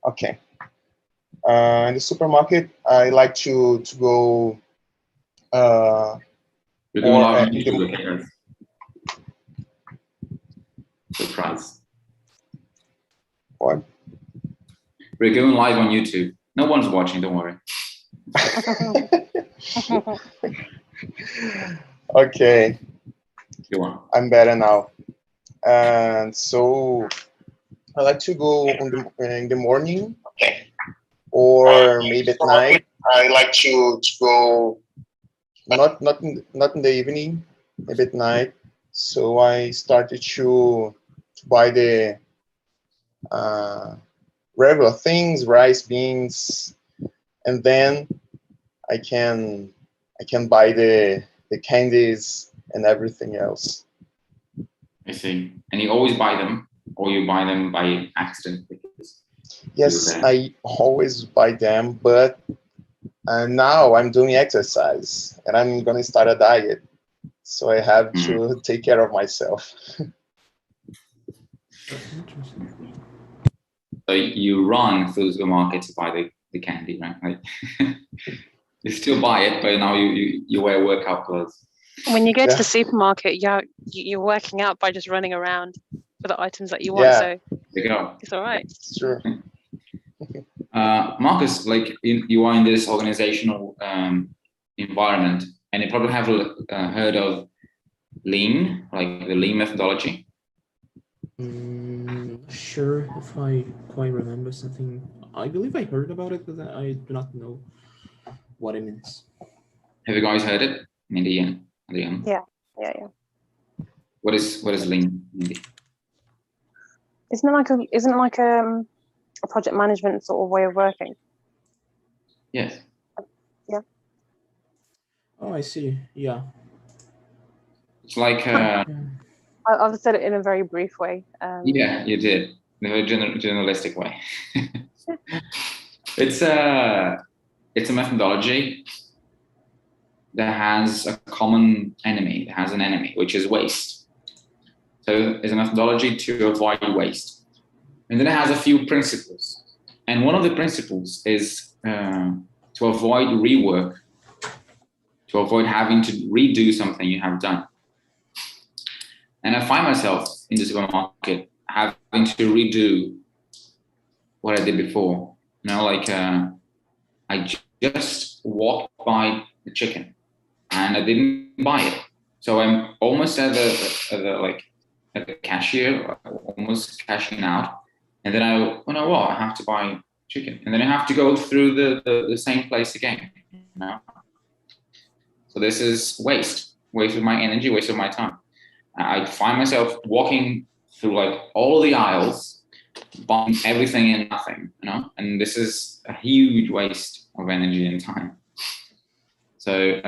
Okay. In the supermarket, I like to go. We're going live on In YouTube, the, okay, guys? Surprise. what? We're going live on YouTube. No one's watching, don't worry. Okay. Go on. I'm better now. And so I like to go in the morning, or maybe at night. I like to go not in the evening, maybe at night. So I started to buy the regular things, rice, beans, and then I can buy the candies and everything else. I see. And you always buy them, or you buy them by accident? Yes, I always buy them, but now I'm doing exercise and I'm going to start a diet. So I have to take care of myself. So you run through the supermarket to buy the candy, right? Like, you still buy it, but now you wear workout clothes. When you go to the supermarket, you're working out by just running around for the items that you want. So there you go. It's all right. Sure. Marcus, like you are in this organizational environment, and you probably have heard of Lean, like the Lean methodology. Sure, if I quite remember something. I believe I heard about it, but I do not know what it means. Have you guys heard it, Mindie and Leon? Yeah. What is Lean, Mindie? Isn't it like a project management sort of way of working? Yes. Yeah. Oh, I see. Yeah. It's like I've said it in a very brief way. Yeah, you did, in a very generalistic way. It's a methodology that has a common enemy. It has an enemy, which is waste. So it's a methodology to avoid waste. And then it has a few principles. And one of the principles is to avoid rework, to avoid having to redo something you have done. And I find myself in the supermarket having to redo what I did before. You know, like I just walked by the chicken and I didn't buy it. So I'm almost at the cashier, almost cashing out. And then I have to buy chicken. And then I have to go through the same place again. You know? So this is waste of my energy, waste of my time. I find myself walking through like all the aisles, buying everything and nothing, you know, and this is a huge waste of energy and time. So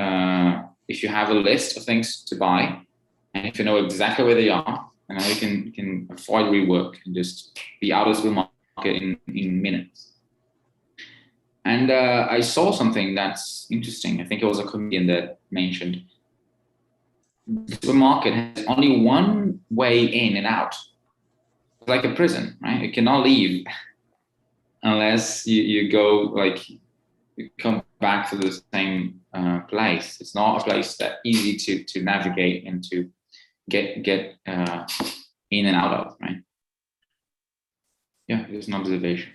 if you have a list of things to buy, and if you know exactly where they are, and now you can avoid rework and just be out of the supermarket in minutes. And I saw something that's interesting. I think it was a comedian that mentioned the supermarket has only one way in and out. It's like a prison, right? You cannot leave unless you go, like, you come back to the same place. It's not a place that easy to navigate and to get in and out of, right? Yeah, it's an observation.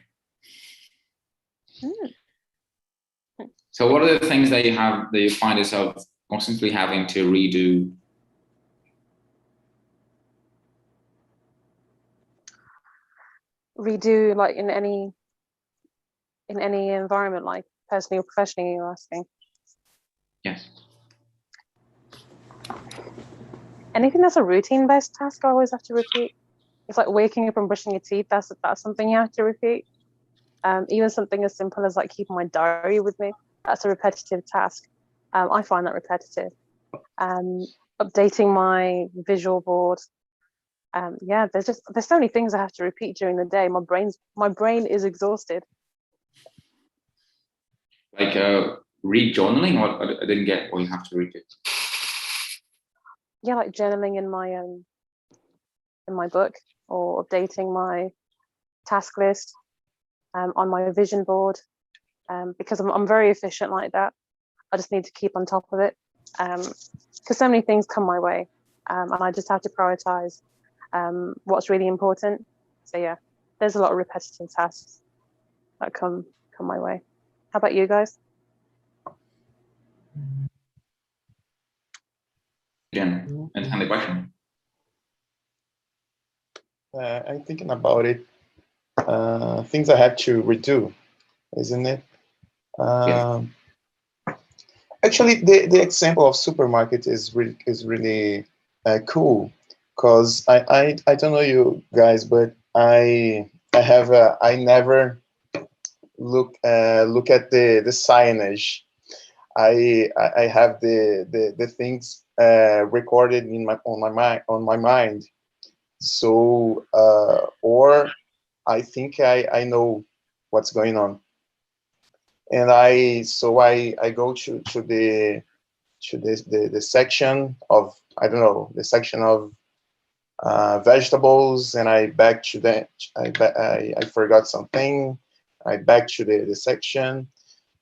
So what are the things that you find yourself constantly having to redo? Redo, like in any environment, like personally or professionally, you're asking? Yes. Anything that's a routine-based task, I always have to repeat. It's like waking up and brushing your teeth. That's something you have to repeat. Even something as simple as like keeping my diary with me. That's a repetitive task. I find that repetitive. Updating my visual board. Yeah, there's so many things I have to repeat during the day. My brain is exhausted. Like read journaling, or I didn't get what you have to read it. Yeah, like journaling in my book, or updating my task list. on my vision board, because I'm very efficient like that. I just need to keep on top of it, because so many things come my way, and I just have to prioritize what's really important. So yeah, there's a lot of repetitive tasks that come my way. How about you guys? Again, and the question. I'm thinking about it. Things I have to redo, isn't it? Yeah. Actually, the example of supermarket is really cool, because I don't know you guys, but I never look at the signage. I have the things recorded in on my mind. So or I think I know what's going on, and I go to the section of, I don't know, the section of vegetables, and I back to that. I forgot something. I back to the section,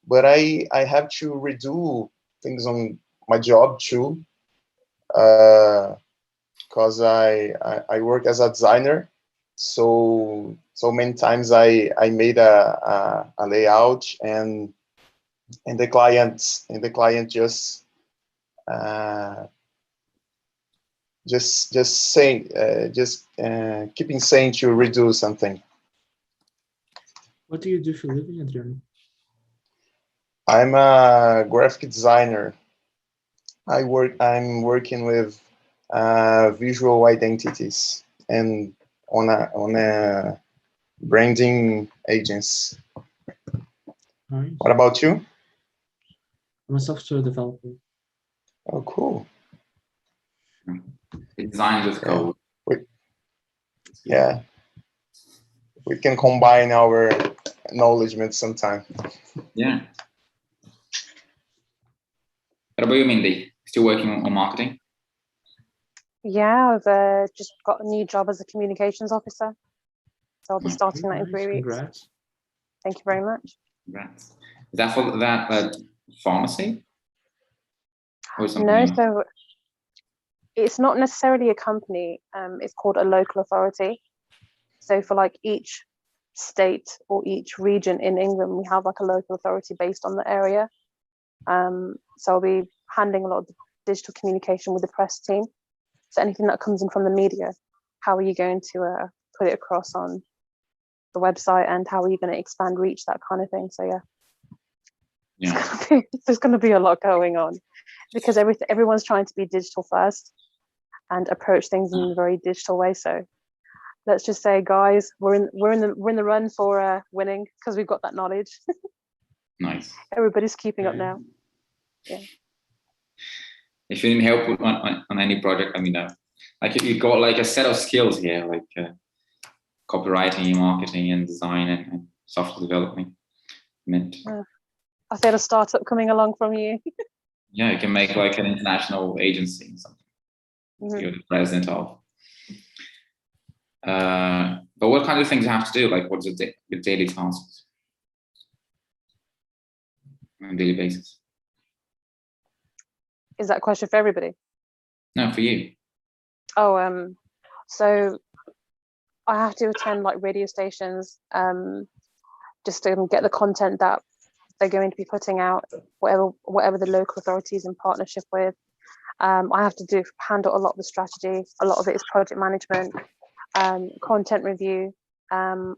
but I have to redo things on my job too, because I work as a designer. So many times I made a layout, and the client just saying keeping saying to redo something. What do you do for a living, Adrian? I'm a graphic designer. I'm working with visual identities and on a branding agency. Nice. What about you? I'm a software developer. Oh, cool. Design with code. Yeah, we can combine our knowledge sometime. Yeah. What about you, Mindie? Still working on marketing? Yeah, I've just got a new job as a communications officer. So I'll be starting that in 3 weeks. Congrats. Thank you very much. Congrats. Is that for that pharmacy? Or something No, else? so it's not necessarily a company. It's called a local authority. So for like each state or each region in England, we have like a local authority based on the area. So I'll be handling a lot of the digital communication with the press team. So anything that comes in from the media, how are you going to put it across on the website, and how are you going to expand reach, that kind of thing. So yeah. There's going to be a lot going on, because everyone's trying to be digital first and approach things in a very digital way. So let's just say, guys, we're in the run for winning, because we've got that knowledge. Nice. Everybody's keeping up now. Yeah. If you need help with on any project, let me know. Like you've got like a set of skills here, like copywriting, marketing, and design, and software development. I feel a startup coming along from you. Yeah, you can make like an international agency or something. Mm-hmm. You're the president of. But what kind of things you have to do? Like, what's your daily tasks on a daily basis? Is that a question for everybody? No, for you. Oh, so I have to attend like radio stations, just to get the content that they're going to be putting out, whatever the local authorities in partnership with. I have to handle a lot of the strategy. A lot of it is project management, content review,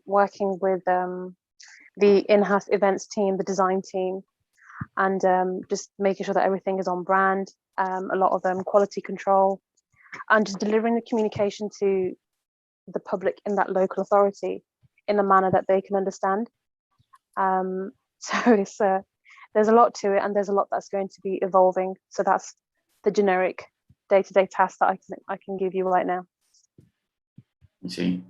working with the in-house events team, the design team, and just making sure that everything is on brand. A lot of quality control, and just delivering the communication to the public in that local authority in a manner that they can understand. So it's there's a lot to it, and there's a lot that's going to be evolving. So that's the generic day-to-day task that I can give you right now. I see.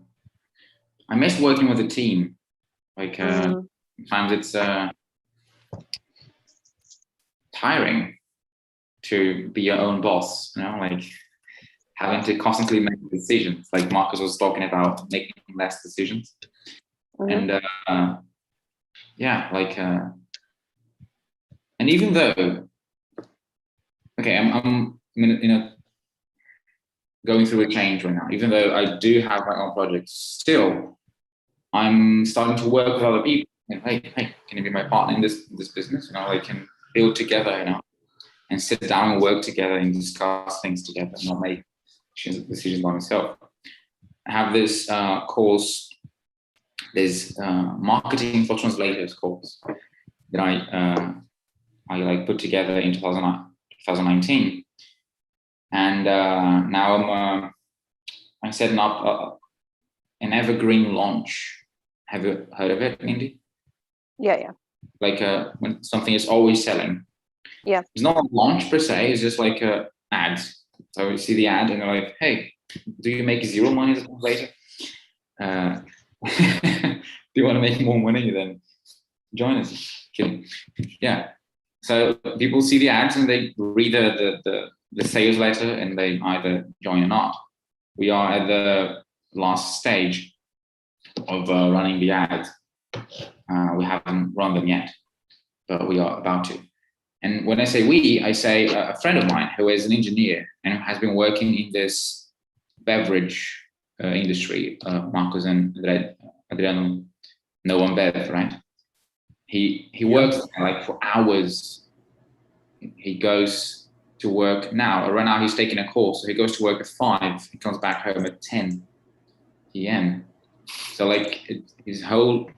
I miss working with a team. Like sometimes it's tiring to be your own boss, you know, like having to constantly make decisions. Like Marcus was talking about making less decisions. And yeah, like, and even though, okay, I'm going through a change right now. Even though I do have my own projects, still I'm starting to work with other people. Hey, can you be my partner in this business? You know, I can build together, you know, and sit down and work together and discuss things together, and not make decisions by myself. I have this course, this marketing for translators course that I like put together in 2019, and now I'm setting up an evergreen launch. Have you heard of it, Mindie? Yeah. Like when something is always selling. Yeah. It's not a launch per se. It's just like ads. So you see the ad and they're like, "Hey, do you make zero money as a translator? Do you want to make more money? Then join us." Kidding. Yeah. So people see the ads and they read the sales letter and they either join or not. We are at the last stage of running the ads. We haven't run them yet, but we are about to. And when I say we, I say a friend of mine who is an engineer and has been working in this beverage industry, Marcos and Adriano know on Bev, right? He works like for hours. He goes to work now. Right now he's taking a course, so he goes to work at 5. He comes back home at 10 p.m. So like his whole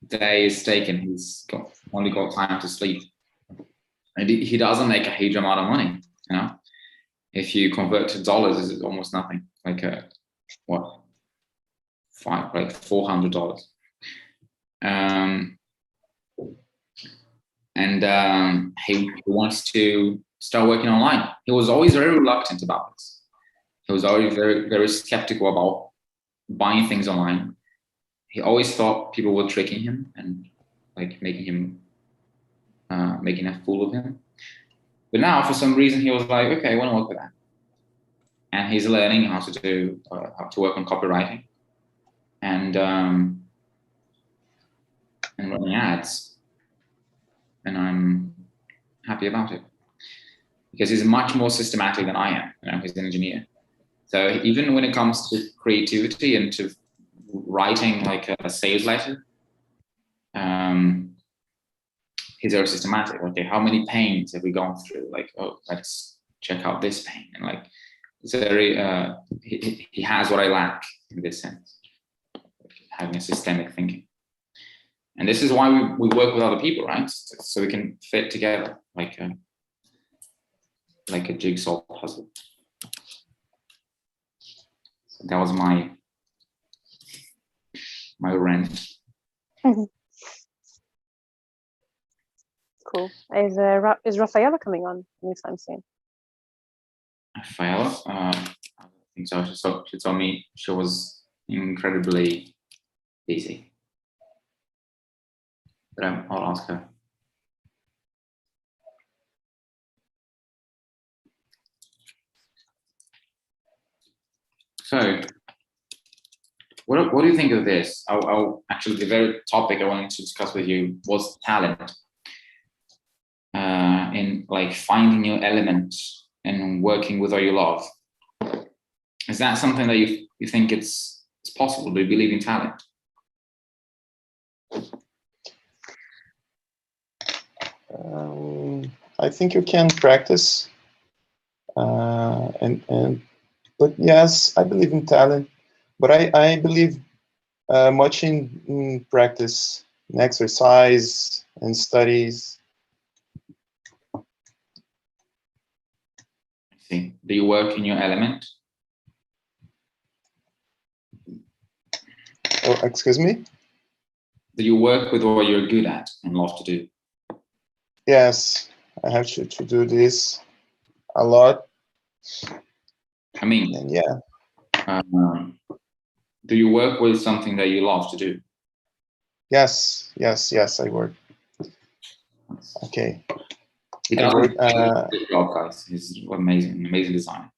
day is taken. He's only got time to sleep. And he doesn't make a huge amount of money, you know. If you convert to dollars, it's almost nothing. Like $400. And he wants to start working online. He was always very reluctant about this. He was always very, very skeptical about buying things online. He always thought people were tricking him and like making a fool of him. But now, for some reason, he was like, okay, I want to work with that. And he's learning how to work on copywriting and running ads. And I'm happy about it because he's much more systematic than I am. You know, he's an engineer. So even when it comes to creativity and to writing like a sales letter, he's very systematic. Okay, how many pains have we gone through? Like, oh, let's check out this pain. And like, it's very, he has what I lack in this sense, having a systemic thinking. And this is why we work with other people, right? So we can fit together like a jigsaw puzzle. So that was my rant. Cool. Is Rafaela coming on anytime soon? Rafaela? I think so. She told me she was incredibly busy. But I'll ask her. So, what do you think of this? Actually, the very topic I wanted to discuss with you was talent. In like finding your element and working with what you love. Is that something that you think it's possible? Do you believe in talent? I think you can practice, but yes, I believe in talent, but I believe much in practice, in exercise, and studies. I see. Do you work in your element? Oh, excuse me? Do you work with what you're good at and love to do? Yes, I have to do this a lot. I mean, and yeah. Do you work with something that you love to do? Yes, I work. Okay. He does a job, guys. He's amazing designer.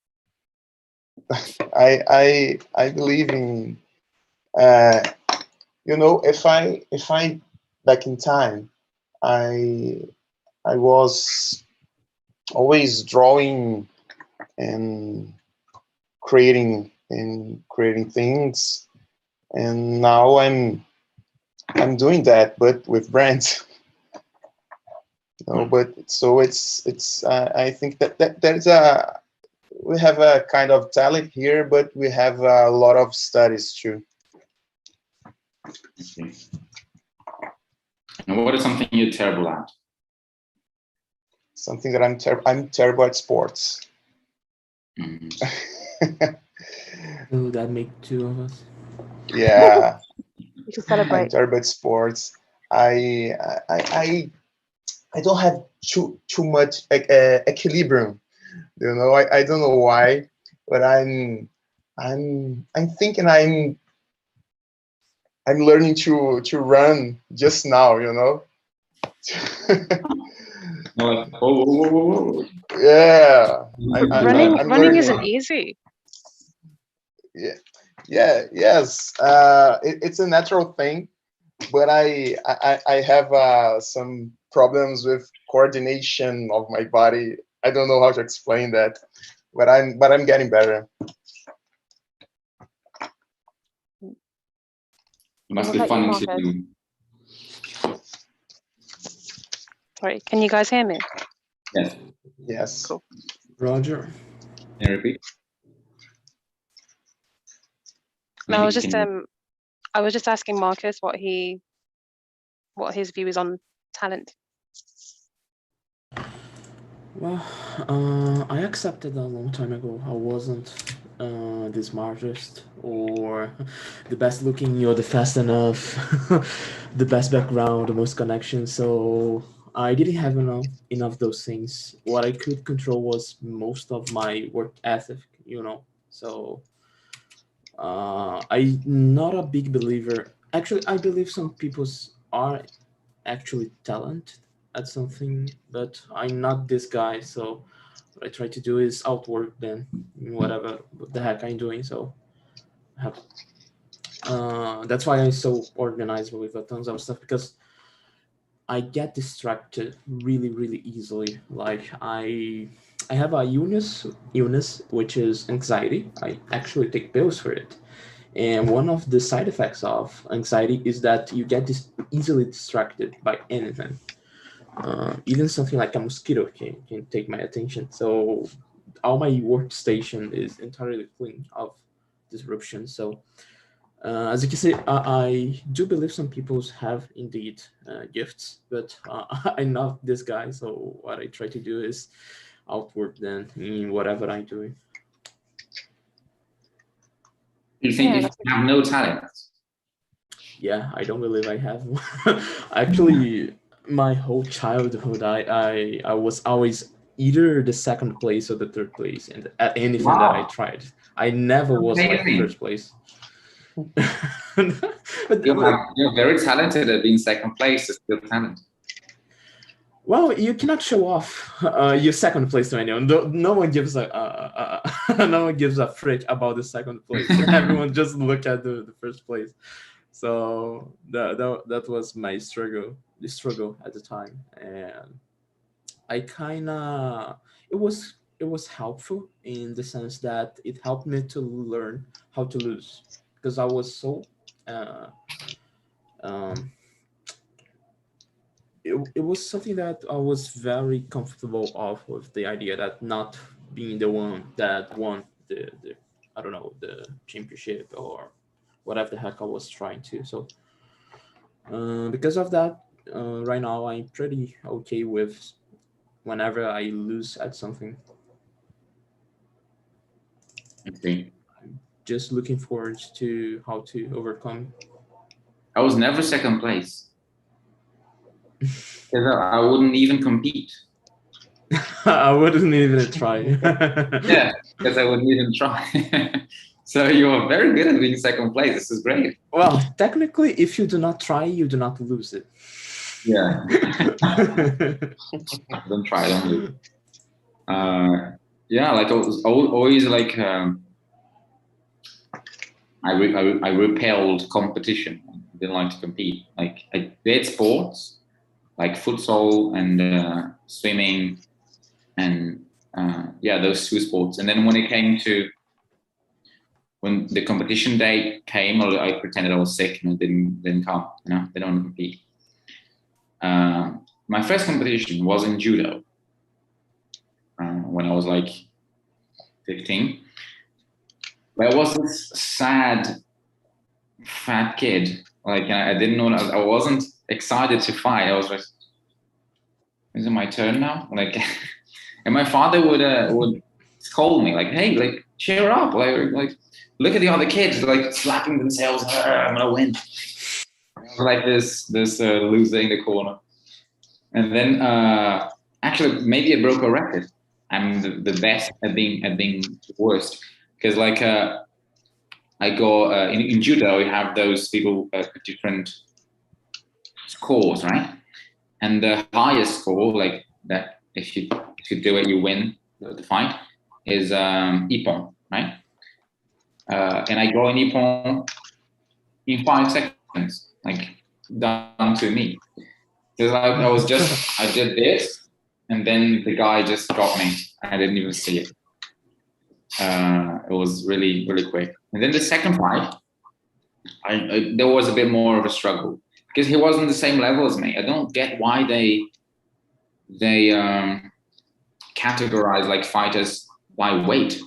I believe in you know, if I back in time, I was always drawing and creating things, and now I'm doing that, but with brands. No, but so it's I think that there's a we have a kind of talent here, but we have a lot of studies too. Okay. And what is something you're terrible at? Something that I'm terrible at sports. Oh, that make two of us. Yeah, You should I'm celebrate. terrible at sports. I I don't have too much equilibrium. You know, I don't know why, but I'm thinking I'm learning to run just now. You know. No, like, whoa, whoa, whoa, whoa, whoa. Yeah, Running I'm running learning. isn't easy. Yes. It's a natural thing, but I have some problems with coordination of my body. I don't know how to explain that, but I'm getting better. It must What be about you, funny Marcus? to. Sorry, can you guys hear me? Yes. Yes. Cool. Roger. Can you repeat? No, Maybe can you- I was just asking Marcus what his view is on talent. Well, I accepted a long time ago. I wasn't the smartest or the best looking or the fast enough, the best background, the most connections. So I didn't have enough of those things. What I could control was most of my work ethic, you know. So I'm not a big believer. Actually, I believe some people's are actually talented at something, but I'm not this guy. So what I try to do is outwork them in whatever the heck I'm doing. So I have, that's why I'm so organized with tons of stuff, because I get distracted really, really easily. Like I have a illness which is anxiety. I actually take pills for it. And one of the side effects of anxiety is that you get easily distracted by anything. Even something like a mosquito can take my attention. So all my workstation is entirely clean of disruption. So as you can see, I do believe some people have indeed gifts, but I'm not this guy. So what I try to do is outwork them in whatever I do. You think Yeah, if that's you have no talent? Yeah, I don't believe I have one. Actually, my whole childhood, I was always either the second place or the third place, and at anything that I Wow, tried, I never was like amazing. first place. But You're very talented at being second place. It's still talent. well, you cannot show off your second place to anyone. No one gives no one gives a frick about the second place. Everyone just look at the first place. So that was my the struggle at the time, and I kind of it was helpful in the sense that it helped me to learn how to lose, because I was so uh, um, it was something that I was very comfortable of, with the idea that not being the one that won the I don't know, the championship or whatever the heck I was trying to. So because of that, right now I'm pretty okay with whenever I lose at something. Okay. Just looking forward to how to overcome. I was never second place because I wouldn't even compete. I wouldn't even try. Yeah, because I wouldn't even try. So you are very good at being second place. This is great. Well, technically, if you do not try, you do not lose it. Yeah. Don't try, don't lose. Yeah, like I was always like I repelled competition. I didn't like to compete. Like did sports like futsal and swimming and yeah, those two sports. And then when the competition day came, I pretended I was sick and didn't come. You know, they don't compete. My first competition was in judo when I was like 15. But I was this sad, fat kid. Like I didn't know. I wasn't excited to fight. I was just, is it my turn now? Like, and my father would scold me like, "Hey, like cheer up! Like look at the other kids like slapping themselves. I'm gonna win." Like this loser in the corner. And then actually maybe I broke a record. I'm the best at being the worst, because like I go in judo, you have those people different scores, right? And the highest score, like that, if you do it, you win the fight, is ippon, right? And I go in ippon in 5 seconds, like down to me. Because I did this, and then the guy just got me. I didn't even see it. It was really, really quick. And then the second fight, there was a bit more of a struggle because he wasn't the same level as me. I don't get why they categorize like fighters by weight.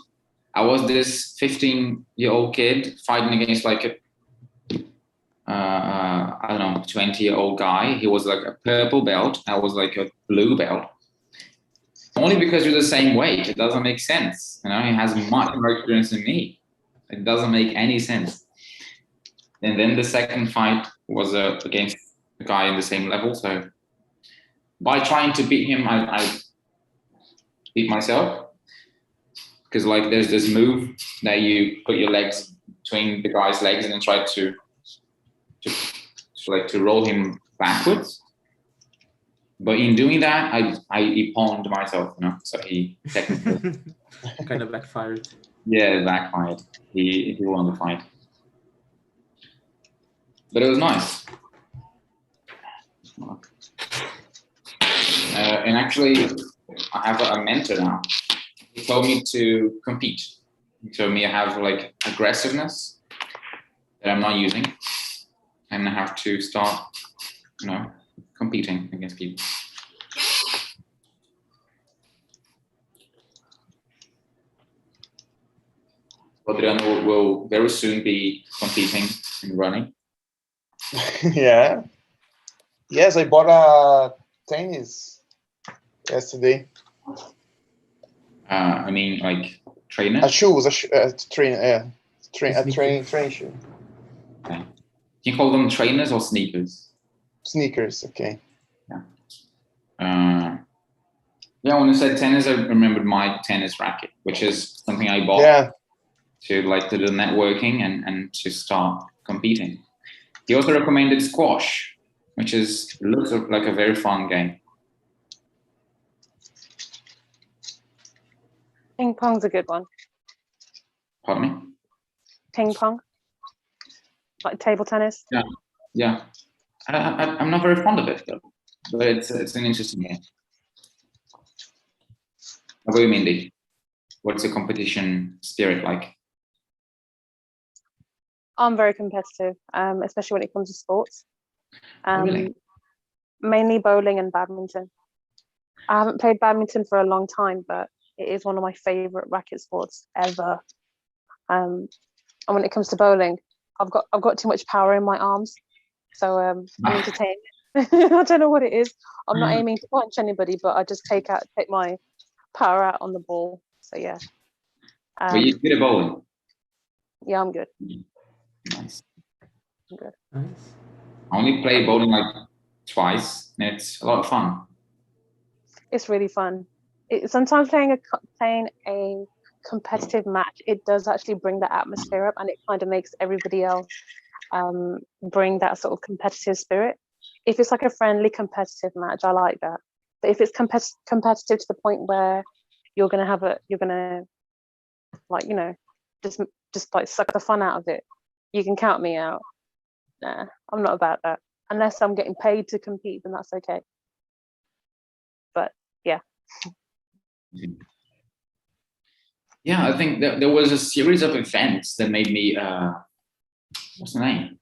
I was this 15-year-old kid fighting against like a I don't know, 20-year-old guy. He was like a purple belt. I was like a blue belt. Only because you're the same weight, it doesn't make sense. You know, he has much more experience than me. It doesn't make any sense. And then the second fight was against a guy in the same level. So by trying to beat him, I beat myself. Because like there's this move that you put your legs between the guy's legs and then try to roll him backwards. But in doing that, I pawned myself, you know. So he technically kind of backfired. Yeah, backfired. He won the fight, but it was nice. And actually, I have a mentor now. He told me to compete. He told me I have like aggressiveness that I'm not using, and I have to start, you know, competing against people. Adriano will very soon be competing in running. Yeah. Yes, I bought a tennis yesterday. I mean, like trainer. A train shoe. Okay. Do you call them trainers or sneakers? Sneakers, okay. Yeah. Yeah, when you said tennis, I remembered my tennis racket, which is something I bought to do networking and to start competing. He also recommended squash, which looks like a very fun game. Ping pong's a good one. Pardon me? Ping pong, like table tennis. Yeah. I'm not very fond of it though, but it's an interesting game. How about you, Mindie? What's the competition spirit like? I'm very competitive, especially when it comes to sports. Really? Mainly bowling and badminton. I haven't played badminton for a long time, but it is one of my favorite racket sports ever. And when it comes to bowling, I've got too much power in my arms, so I'm entertained. I don't know what it is. I'm not aiming to punch anybody, but I just take my power out on the ball. So yeah. But you're good at bowling. Yeah, I'm good. Nice. I'm good. Nice. I only play bowling like twice, and it's a lot of fun. It's really fun. Sometimes playing a competitive match, it does actually bring the atmosphere up, and it kind of makes everybody else bring that sort of competitive spirit. If it's like a friendly competitive match, I like that. But if it's competitive to the point where you're gonna like, you know, just like suck the fun out of it, you can count me out. Nah, I'm not about that. unless I'm getting paid to compete, then that's okay. But yeah. Yeah, I think that there was a series of events that made me, what's the name?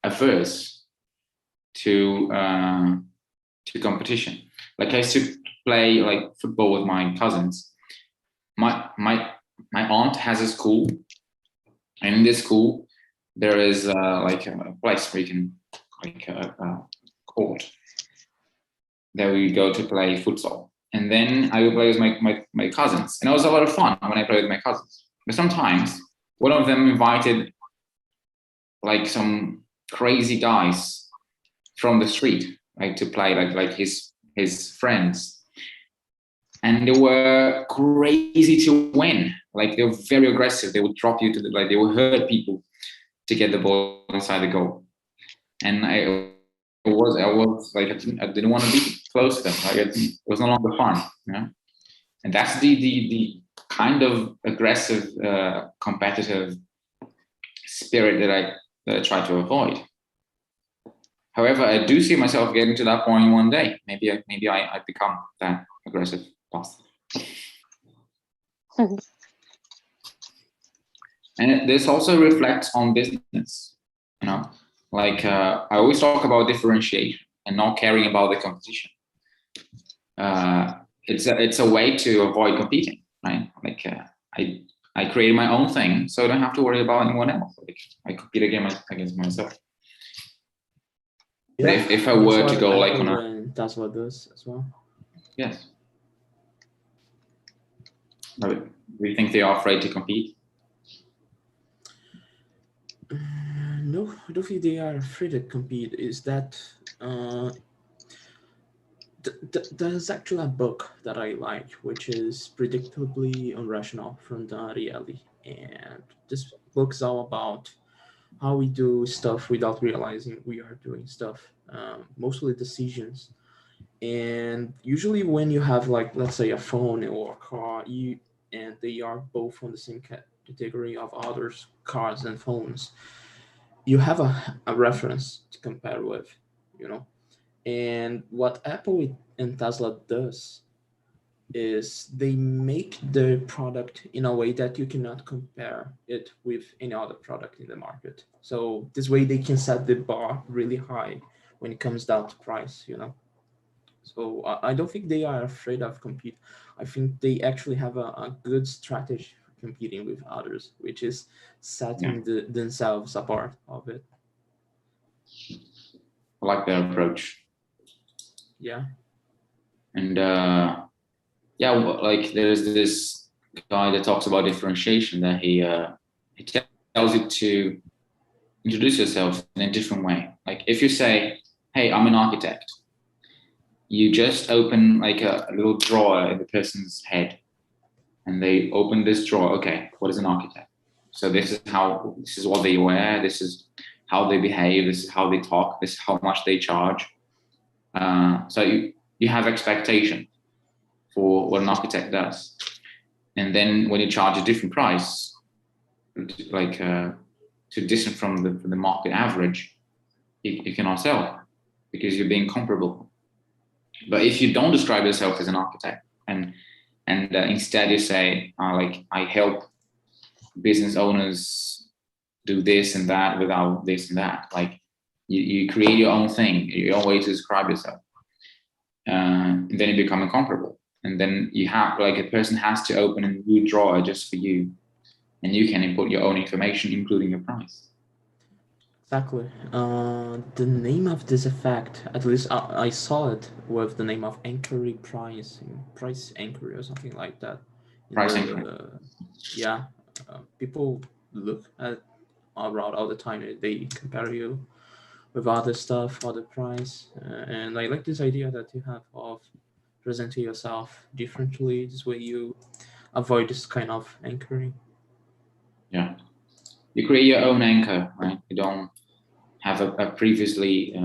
Averse to competition. Like I used to play like football with my cousins. My aunt has a school, and in this school there is like a place where you can, like a court that we go to play futsal. And then I would play with my cousins, and it was a lot of fun when I played with my cousins. But sometimes one of them invited like some crazy guys from the street, like to play, like his friends, and they were crazy to win. Like they were very aggressive. They would drop you to the, like they would hurt people to get the ball inside the goal. And I was like, I didn't want to be close to them. Like it was no longer fun, you know. And that's the kind of aggressive, competitive spirit that I try to avoid. However, I do see myself getting to that point one day. Maybe I become that aggressive bastard. And this also reflects on business, you know. Like I always talk about differentiation and not caring about the competition. It's a way to avoid competing, right? Like I create my own thing, so I don't have to worry about anyone else. Like I compete against myself. Yeah, if I were to go like on a, and that's what does as well. yes. Do you think they are afraid to compete? No, I don't think they are afraid to compete. Is that there's actually a book that I like, which is Predictably Irrational from Don Ariely. And this book's all about how we do stuff without realizing we are doing stuff, mostly decisions. And usually when you have, like, let's say a phone or a car, and they are both on the same category of others, cars and phones, you have a reference to compare with, you know. And what Apple and Tesla does is they make the product in a way that you cannot compare it with any other product in the market. So this way they can set the bar really high when it comes down to price, you know. So I don't think they are afraid of compete. I think they actually have a good strategy for competing with others, which is setting themselves apart of it. I like their approach. Yeah. And yeah, like there's this guy that talks about differentiation, that he tells you to introduce yourself in a different way. Like if you say, hey, I'm an architect, you just open like a little drawer in the person's head, and they open this drawer. Okay, what is an architect? So this is what they wear, this is how they behave, this is how they talk, this is how much they charge. So you have expectation for what an architect does. And then when you charge a different price, like too distant from the market average, you cannot sell because you're being comparable. But if you don't describe yourself as an architect and instead you say, like, I help business owners do this and that without this and that, like you create your own thing, your own way to describe yourself, and then you become incomparable. And then you have, like, a person has to open a new drawer just for you, and you can input your own information, including your price. Exactly. The name of this effect, at least I saw it with the name of anchoring price anchoring or something like that. Price anchoring. Yeah, people look at around all the time. They compare you with other stuff, other price, and I like this idea that you have of presenting yourself differently. This way you avoid this kind of anchoring. Yeah, you create your own anchor, right? You don't have a previously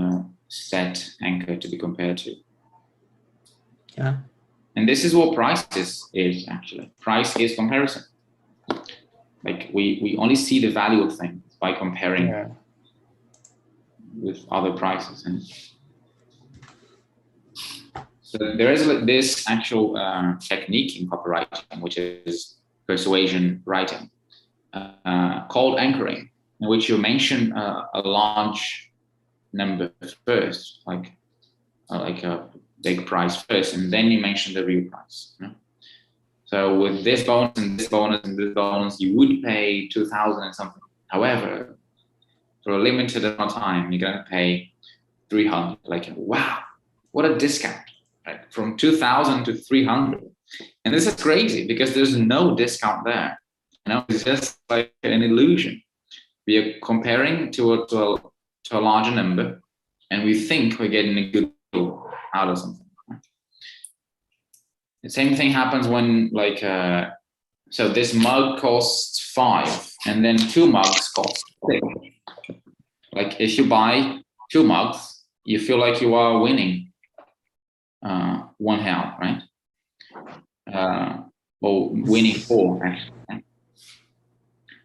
set anchor to be compared to. Yeah. And this is what price is actually. Price is comparison. Like we only see the value of things by comparing with other prices. And so there is this actual technique in copywriting, which is persuasion writing, called anchoring, in which you mention a large number first, like a big price first, and then you mention the real price. You know? So with this bonus and this bonus and this bonus, you would pay 2,000 and something. However, for a limited amount of time, you're going to pay 300. Like, wow, what a discount! Right? From 2,000 to 300, and this is crazy because there's no discount there. You know, it's just like an illusion. We are comparing to a larger number, and we think we're getting a good deal out of something. Right? The same thing happens when, like, so this mug costs 5, and then 2 mugs cost 6. Like, if you buy 2 mugs, you feel like you are winning 1 help, right? Or winning 4, actually. Right?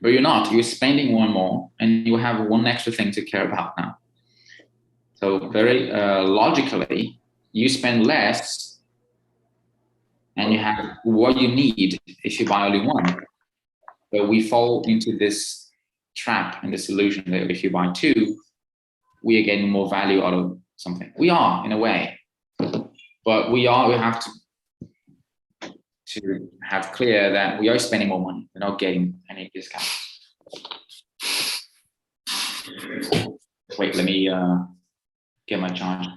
But you're not. You're spending 1 more, and you have 1 extra thing to care about now. So very logically, you spend less, and you have what you need if you buy only 1. But we fall into this trap and this illusion that if you buy 2, we are getting more value out of something. We are, in a way, but we have to have clear that we are spending more money. We're not getting any discounts. Wait, let me get my charge.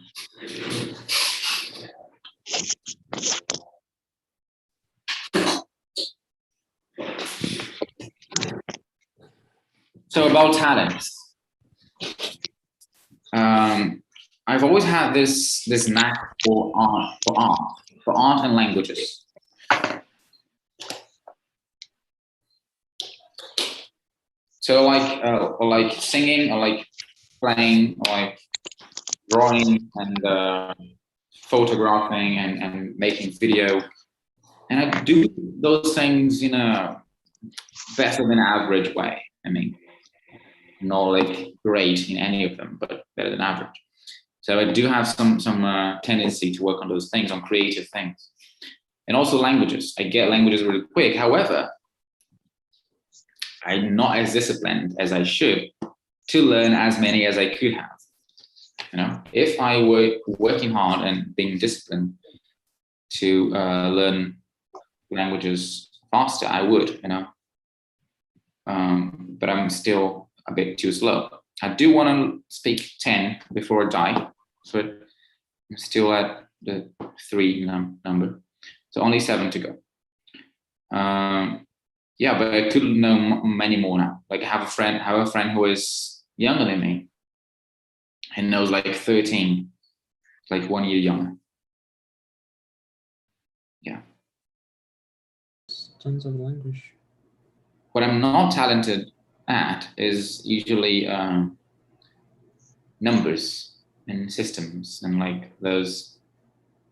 So about talents. I've always had this knack for art and languages. So like singing, or like playing, or like drawing and photographing and making video. And I do those things in a better than average way. I mean, not like great in any of them, but better than average. So I do have some tendency to work on those things, on creative things. And also languages. I get languages really quick. However, I'm not as disciplined as I should to learn as many as I could have. You know, if I were working hard and being disciplined to learn languages faster, I would, you know. But I'm still a bit too slow. I do want to speak 10 before I die, so I'm still at the 3 number. So only 7 to go. Yeah, but I could know many more now. Like I have a friend who is younger than me and knows like 13, like 1 year younger. Yeah. Tons of language. What I'm not talented at is usually numbers and systems and like those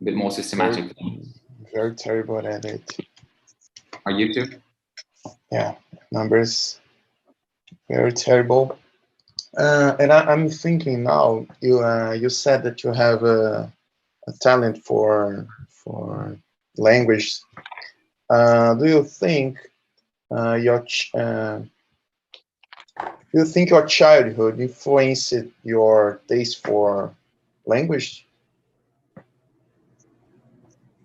a bit more systematic things. Very terrible at it. Are you too? Yeah, numbers, very terrible. And I'm thinking now, you said that you have a talent for language. Do you think your childhood influenced your taste for language?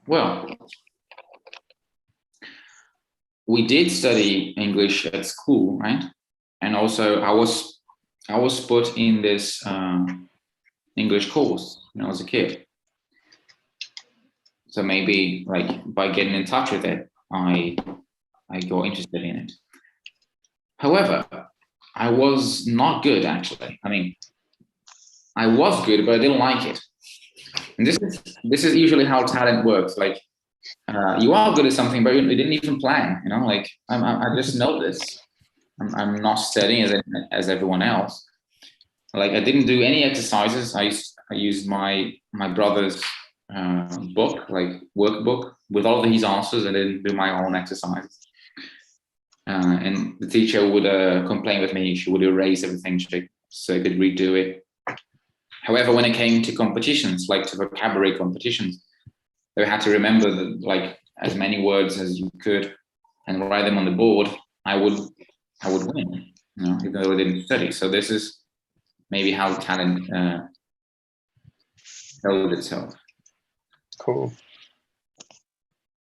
Well, we did study English at school, right? And also I was put in this English course when I was a kid. So maybe like by getting in touch with it, I got interested in it. However, I was not good actually. I mean, I was good, but I didn't like it. And this is usually how talent works. Like you are good at something, but you didn't even plan. You know, like I just know this. I'm not studying as everyone else. Like I didn't do any exercises. I used my brother's book, like workbook, with all of his answers. I didn't do my own exercises. and the teacher would complain with me. She would erase everything so I could redo it. However, when it came to competitions, like to vocabulary competitions, you had to remember like as many words as you could and write them on the board. I would win, even though I didn't study. So this is maybe how talent shows itself. Cool.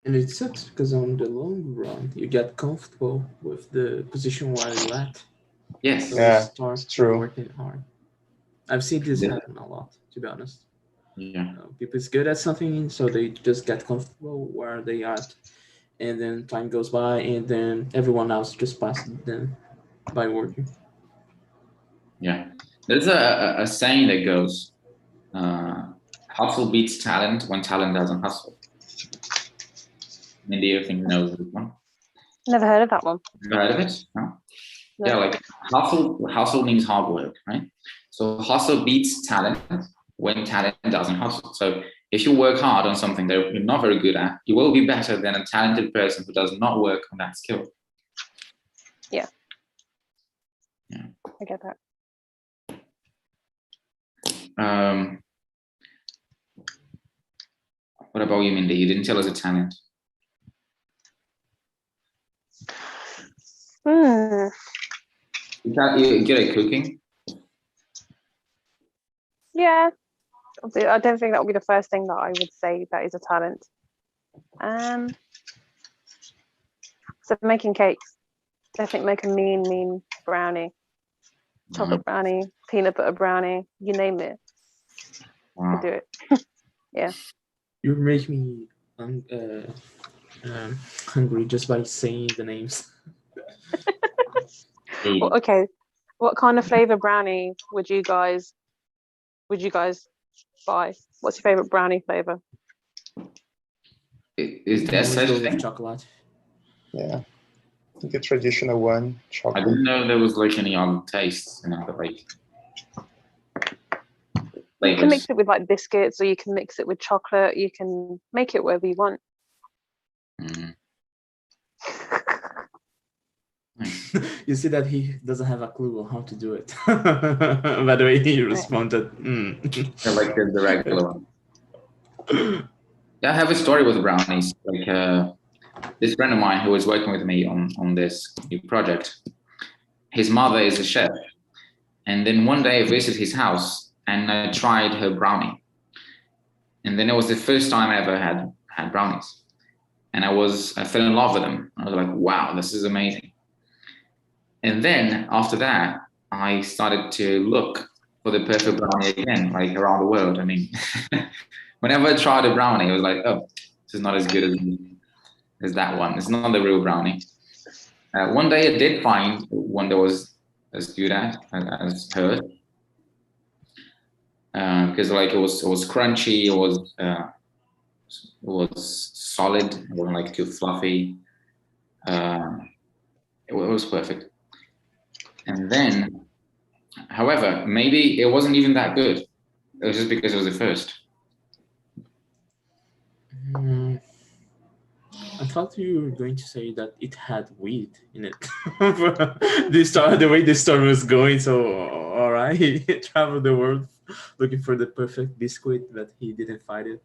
And it sucks because on the long run, you get comfortable with the position where you're at. Yes. So Yeah, you start it's true. working hard. I've seen this Yeah. happen a lot, to be honest. Yeah. People is good at something, so they just get comfortable where they are, and then time goes by, and then everyone else just passes them by working. Yeah. There's a saying that goes, hustle beats talent when talent doesn't hustle. Mindie, I think knows this one. Never heard of that one. Have you heard of it? No? No. Yeah, like hustle means hard work, right? So hustle beats talent when talent doesn't hustle. So if you work hard on something that you're not very good at, you will be better than a talented person who does not work on that skill. Yeah. Yeah. I get that. What about you, Mindie? You didn't tell us a talent. You're good at cooking? Yeah. I don't think that would be the first thing that I would say that is a talent. So making cakes. Definitely make a mean brownie. Chocolate brownie, peanut butter brownie, you name it. Wow. I do it. Yeah. You make me hungry just by saying the names. Well, okay. What kind of flavor brownie would you guys buy? What's your favorite brownie flavor? Is there such a thing? Chocolate. Yeah. I think a traditional one, I chocolate. didn't know there was like any other tastes, like You can mix it with like biscuits, or you can mix it with chocolate. You can make it wherever you want. You see that he doesn't have a clue on how to do it. By the way, he responded. I like the regular one. Yeah, I have a story with brownies. Like this friend of mine who was working with me on this new project, his mother is a chef. And then one day I visited his house and I tried her brownie. And then it was the first time I ever had brownies. And I fell in love with them. I was like, wow, this is amazing. And then after that, I started to look for the perfect brownie again, like around the world. I mean, whenever I tried a brownie, I was like, oh, this is not as good as that one. It's not the real brownie. One day I did find one that was as good as hers. Because like it was crunchy, it was solid, it wasn't like too fluffy. It was perfect. And then, however, maybe it wasn't even that good. It was just because it was the first. I thought you were going to say that it had weed in it. The way this story was going, so all right, he traveled the world looking for the perfect biscuit, but he didn't find it.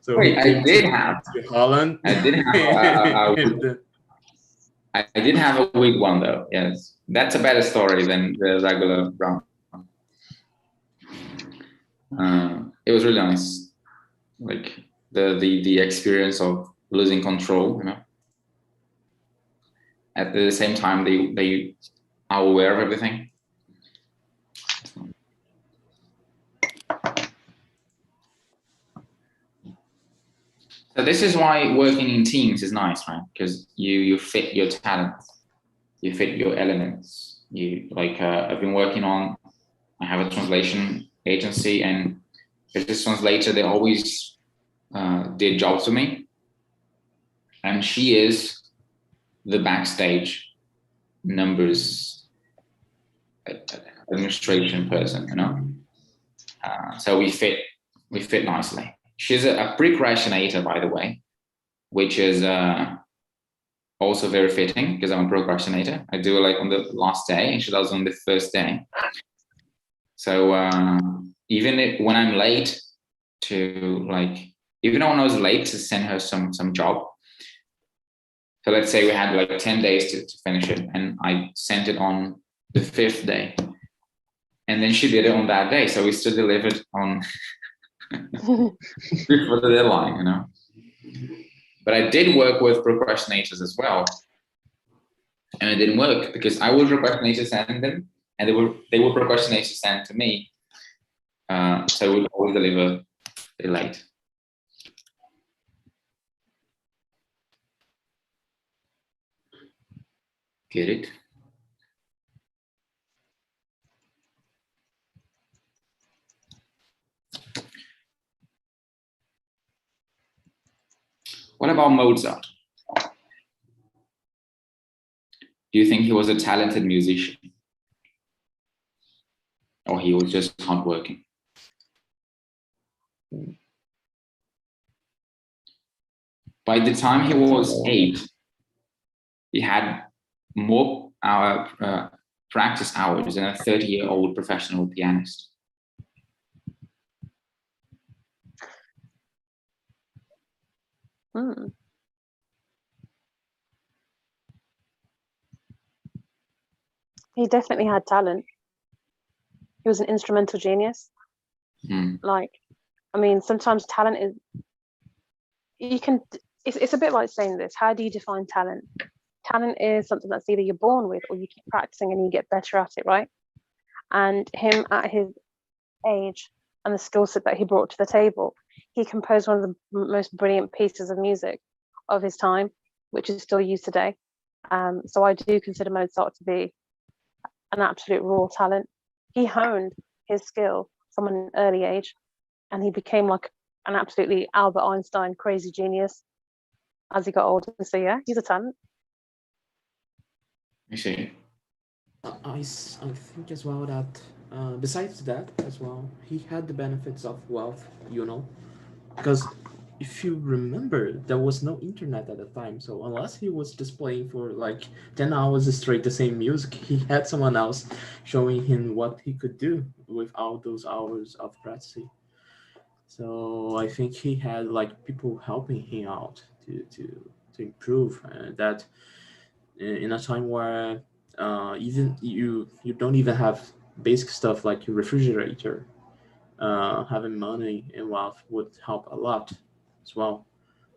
So wait, I did have Holland. I did have I did have a weed one though. Yes, that's a better story than the regular brown. It was really nice, like the experience of losing control, At the same time, they are aware of everything. So this is why working in teams is nice, right? Because you fit your talents, you fit your elements. You like I've been working on. I have a translation agency, and there's this translator. They always did jobs for me, and she is the backstage numbers administration person, So we fit nicely. She's a precrastinator, by the way, which is also very fitting because I'm a procrastinator. I do it like on the last day, and she does it on the first day. So even when I'm late to even when I was late to send her some job. So let's say we had like 10 days to finish it, and I sent it on the 5th day. And then she did it on that day. So we still delivered on before the deadline, you know. But I did work with procrastinators as well. And it didn't work because I would procrastinate to send them, and they were procrastinate to send to me. So we would always deliver late. Get it? What about Mozart? Do you think he was a talented musician? Or he was just hardworking? By the time he was 8, he had more practice hours than a 30-year-old professional pianist. He definitely had talent. He was an instrumental genius. I mean, sometimes talent is, it's a bit like saying this. How do you define talent? Talent is something that's either you're born with or you keep practicing and you get better at it, right? And him at his age and the skill set that he brought to the table, he composed one of the most brilliant pieces of music of his time, which is still used today. So I do consider Mozart to be an absolute raw talent. He honed his skill from an early age, and he became like an absolutely Albert Einstein crazy genius as he got older. So yeah, he's a talent. You see. I think as well that besides that as well, he had the benefits of wealth, you know, because if you remember, there was no internet at the time. So unless he was just playing for like 10 hours straight the same music, he had someone else showing him what he could do without those hours of practicing. So I think he had like people helping him out to improve, that in a time where even you don't even have basic stuff like your refrigerator, having money and wealth would help a lot as well.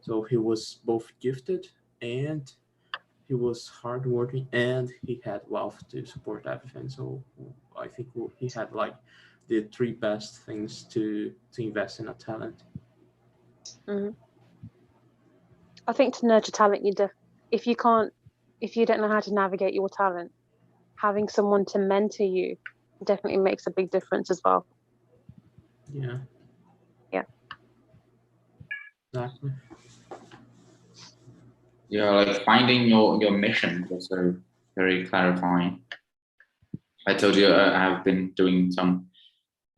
So he was both gifted, and he was hardworking, and he had wealth to support everything. So I think he had like the 3 best things to invest in a talent. I think to nurture talent, if you don't know how to navigate your talent, having someone to mentor you definitely makes a big difference as well. Yeah. Exactly. Yeah, like finding your mission is also very clarifying. I told you I have been doing some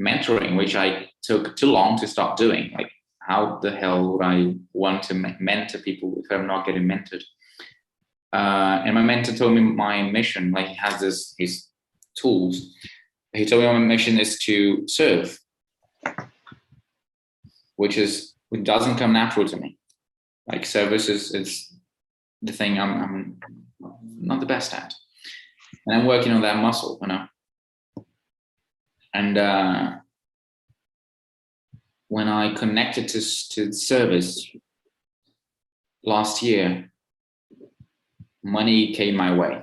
mentoring, which I took too long to stop doing. Like, how the hell would I want to mentor people if I'm not getting mentored? And my mentor told me my mission, like he has his tools. He told me my mission is to serve, which doesn't come natural to me. Like service is the thing I'm not the best at, and I'm working on that muscle, you know. And when I connected to service last year, money came my way.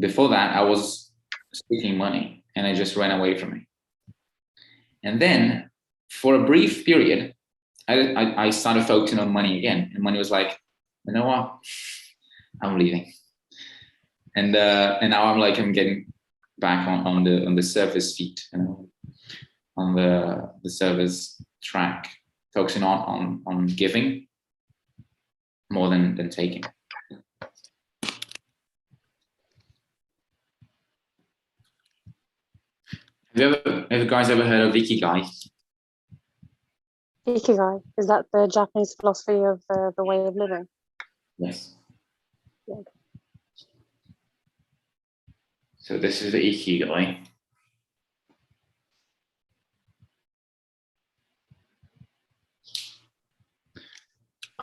Before that, I was seeking money, and it just ran away from me. And then, for a brief period, I started focusing on money again, and money was like, you know what, I'm leaving. And now I'm getting back on the service feet, you know, on the service track, focusing on giving more than taking. Have you guys ever heard of Ikigai? Ikigai, is that the Japanese philosophy of the way of living? Yes. So this is the ikigai.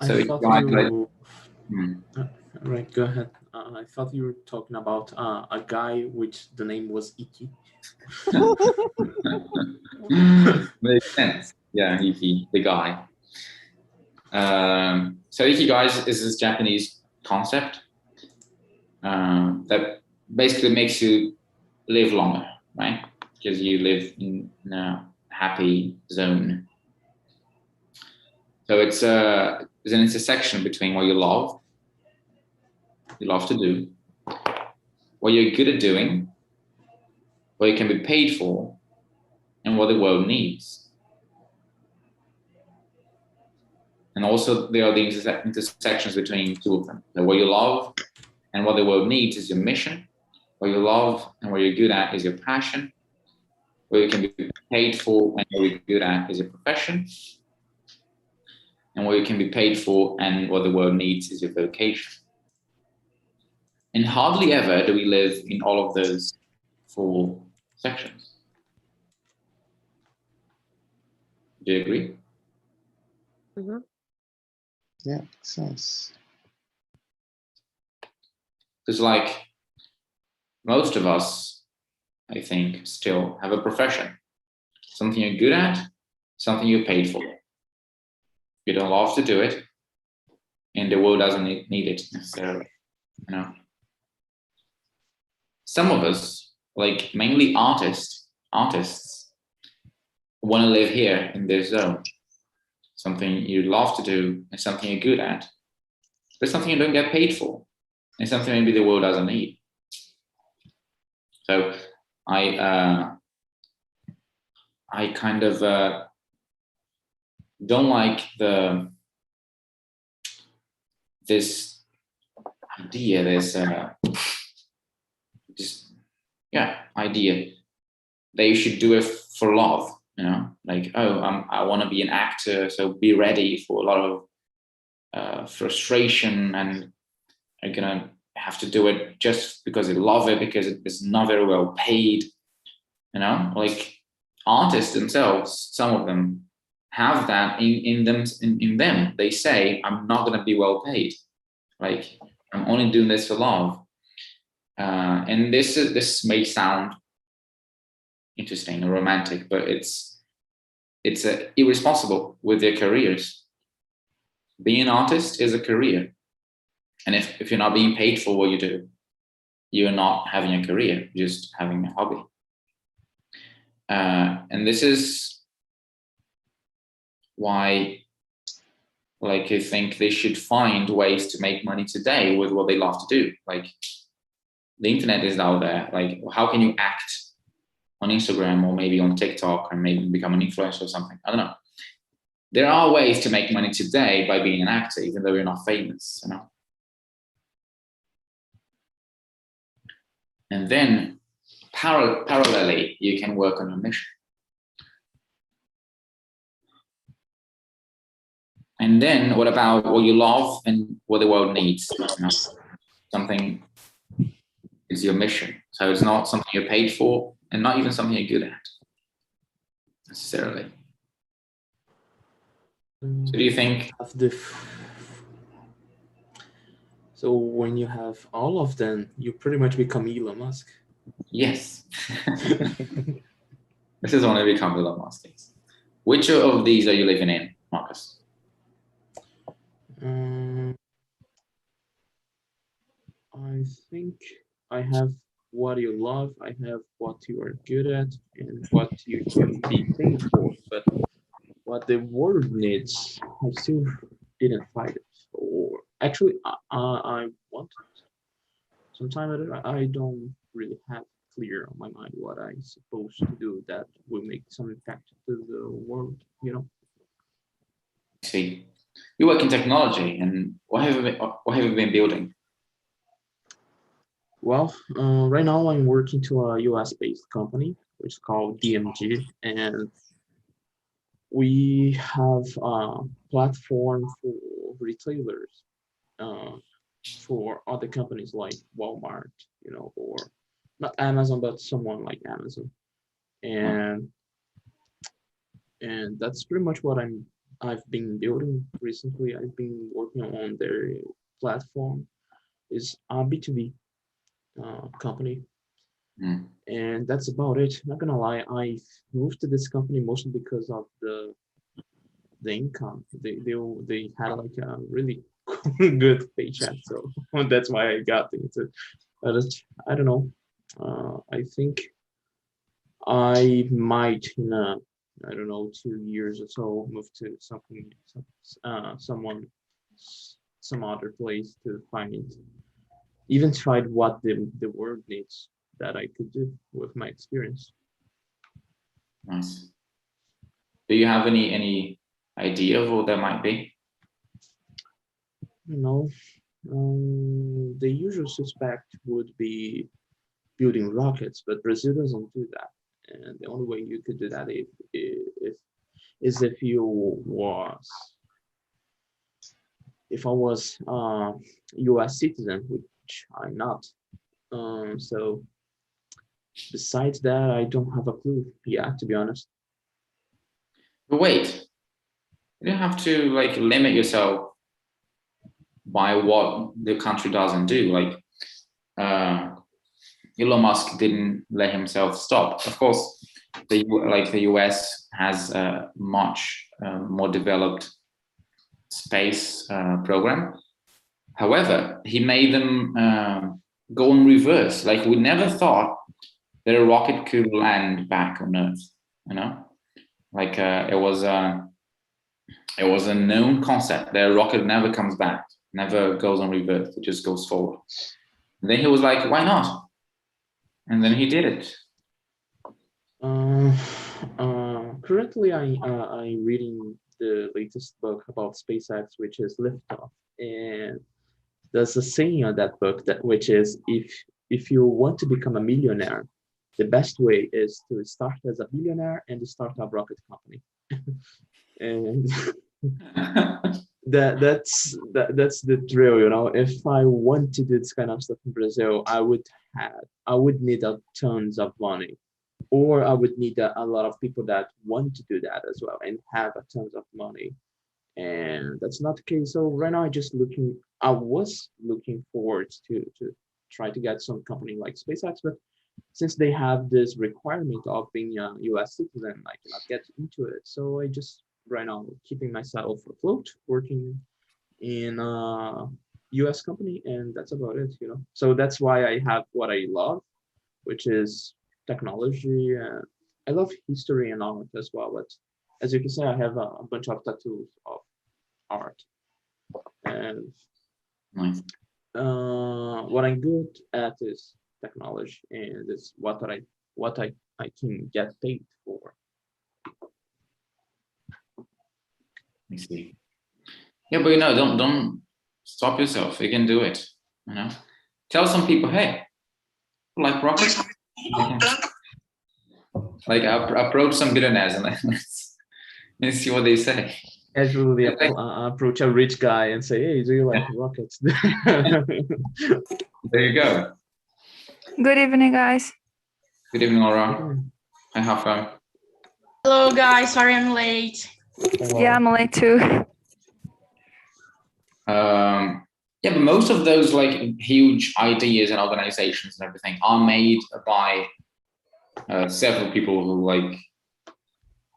So I thought you. Right, go ahead. I thought you were talking about a guy which the name was Iki. Makes sense. Yeah, Iki, the guy. So ikigai is this Japanese concept that basically makes you live longer, right? Because you live in a happy zone. So it's an intersection between what you love to do, what you're good at doing, what you can be paid for, and what the world needs. And also there are the intersections between two of them. So what you love and what the world needs is your mission. What you love and what you're good at is your passion. What you can be paid for and what you're good at is your profession. And what you can be paid for and what the world needs is your vocation. And hardly ever do we live in all of those four sections. Do you agree? Mm-hmm. Yeah, makes sense. Because like most of us, I think, still have a profession. Something you're good at, something you're paid for. You don't love to do it, and the world doesn't need it necessarily, you know. Some of us, like mainly artists want to live here in this zone. Something you love to do and something you're good at, but something you don't get paid for, and something maybe the world doesn't need. So I kind of don't like this idea, idea that you should do it for love, you know, like, oh, I want to be an actor, so be ready for a lot of frustration, and I'm gonna have to do it just because I love it, because it's not very well paid, you know. Like artists themselves, some of them have that in them. They say, I'm not gonna be well paid, like I'm only doing this for love. And this may sound interesting or romantic, but it's irresponsible with their careers. Being an artist is a career, and if you're not being paid for what you do, you're not having a career, you're just having a hobby. And this is why, like, I think they should find ways to make money today with what they love to do. Like, the internet is out there. Like, how can you act on Instagram or maybe on TikTok and maybe become an influencer or something? I don't know. There are ways to make money today by being an actor, even though you're not famous, you know. And then parallelly, you can work on your mission. And then what about what you love and what the world needs? You know, something is your mission. So it's not something you're paid for and not even something you're good at necessarily. So do you think? So when you have all of them, you pretty much become Elon Musk. Yes. This is only become Elon Musk. Which of these are you living in, Marcus? I think I have what you love, I have what you are good at, and what you can be paid for. But what the world needs, I still didn't find it. Or actually, I want it. Sometimes I don't really have clear on my mind what I'm supposed to do that will make some impact to the world, you know. I see. You work in technology, and what have you been building? Well, right now I'm working to a US-based company, which is called DMG, and we have a platform for retailers, for other companies like Walmart, you know, or not Amazon, but someone like Amazon, and that's pretty much what I've been building recently. I've been working on their platform. Is a B2B company, and that's about it. Not gonna lie, I moved to this company mostly because of the income. They had like a really good paycheck, so that's why I got into it. But I don't know. I think I might in I don't know 2 years or so move to some other place to find even tried what the world needs that I could do with my experience. Nice. Do you have any idea of what that might be? No, the usual suspect would be building rockets, but Brazil doesn't do that. And the only way you could do that if you was if I was U.S. citizen, which I'm not. So besides that, I don't have a clue. Yeah, to be honest. But wait, you don't have to like limit yourself by what the country doesn't do. Like Elon Musk didn't let himself stop. Of course, the US has a much more developed space program. However, he made them go in reverse. Like we never thought that a rocket could land back on Earth. You know, like it was a known concept that a rocket never comes back, never goes on reverse. It just goes forward. And then he was like, "Why not?" And then he did it. Currently, I'm reading the latest book about SpaceX, which is Liftoff, and there's a saying on that book which is if you want to become a millionaire, the best way is to start as a billionaire and start a rocket company. And that's the drill, you know. If I want to do this kind of stuff in Brazil, I would need tons of money, or I would need a lot of people that want to do that as well and have a tons of money. And that's not the case. So right now I was looking forward to try to get some company like SpaceX, but since they have this requirement of being a US citizen, I cannot get into it. So I just right now keeping myself afloat, working in a US company, and that's about it, you know. So that's why I have what I love, which is technology. I love history and art as well, but as you can see, I have a bunch of tattoos of art. And Nice. what I'm good at is technology, and it's what I can get paid for. I see. Yeah, but you know, don't stop yourself. You can do it. You know, tell some people, hey, like rockets, like approach some billionaires and let's see what they say. Casually approach a rich guy and say, "Hey, do you like rockets?" There you go. Good evening, guys. Good evening, Laura. I have fun. Hello, guys. Sorry I'm late. Yeah, I'm late too. Yeah, but most of those like huge ideas and organizations and everything are made by several people who like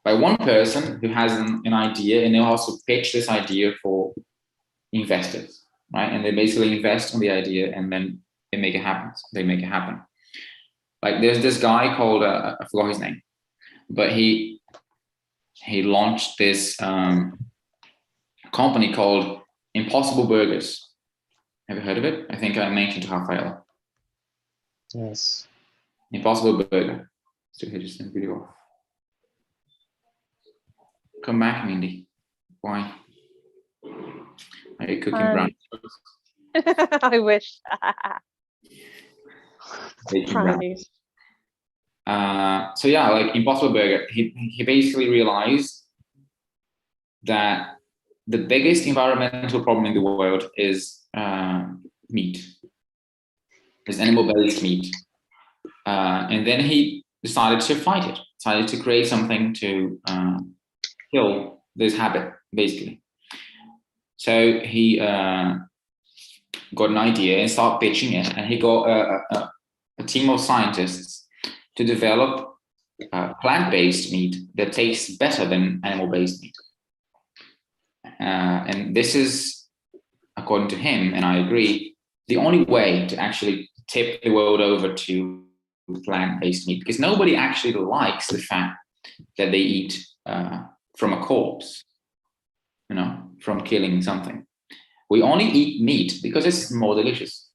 by one person who has an idea, and they'll also pitch this idea for investors, right? And they basically invest on the idea and then they make it happen. Like there's this guy called I forgot his name, but he launched this company called Impossible Burgers. Have you heard of it? I think I mentioned to Rafael. Yes. Impossible Burger. Still here, just in video. Come back, Mindie. Why? Are you cooking brownies? I wish. Baking Brownies. So yeah, like Impossible Burger, he basically realized that the biggest environmental problem in the world is meat. Is animal-based meat. And then he decided to fight it, decided to create something to kill this habit, basically. So he got an idea and started pitching it, and he got a team of scientists to develop plant-based meat that tastes better than animal-based meat. And this is, according to him, and I agree, the only way to actually tip the world over to plant-based meat, because nobody actually likes the fact that they eat from a corpse, you know, from killing something. We only eat meat because it's more delicious.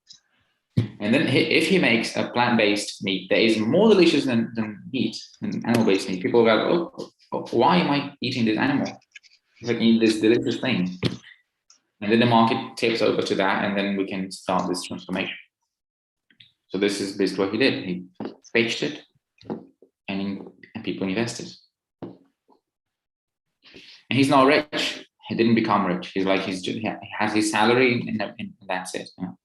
And then if he makes a plant-based meat that is more delicious than meat, than animal-based meat, people go, oh, why am I eating this animal if I can eat this delicious thing? And then the market tips over to that, and then we can start this transformation. So this is basically what he did. He pitched it, and people invested. And he's not rich. He didn't become rich. He's like, he has his salary, and that's it. You know?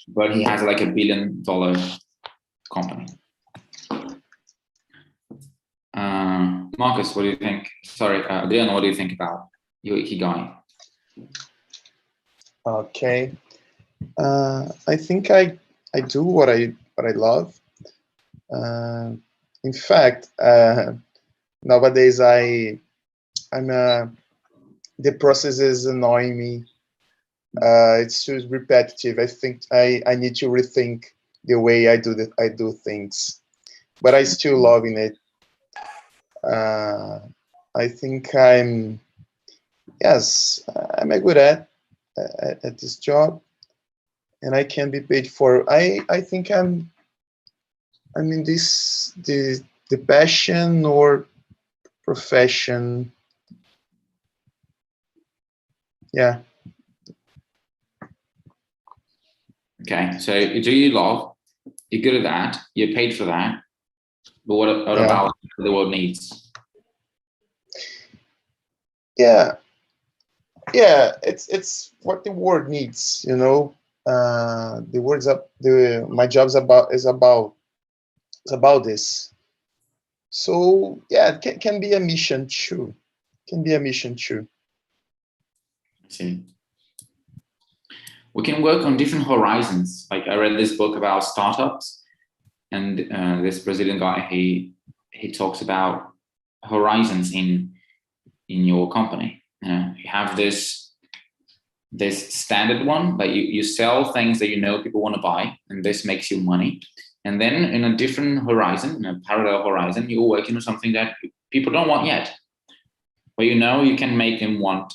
But he has like $1 billion company. Marcus, what do you think? Sorry, Adriano, what do you think about your Ikigai? Okay. I think I do what I love. In fact, nowadays the process is annoying me. It's too repetitive. I think I need to rethink the way I do things, but I still loving it. I think I'm a good at this job, and I can be paid for. I think I'm in this the passion or profession. Yeah. Okay, so do you love? You're good at that. You're paid for that. But what about what the world needs? Yeah, it's what the world needs. You know, the world's up. My job's about this. So yeah, it can be a mission too. Can be a mission too. I see. We can work on different horizons. Like I read this book about startups, and this Brazilian guy, he talks about horizons in your company. You have this standard one that you sell things that you know people want to buy, and this makes you money. And then in a different horizon, in a parallel horizon, you're working on something that people don't want yet, but you know you can make them want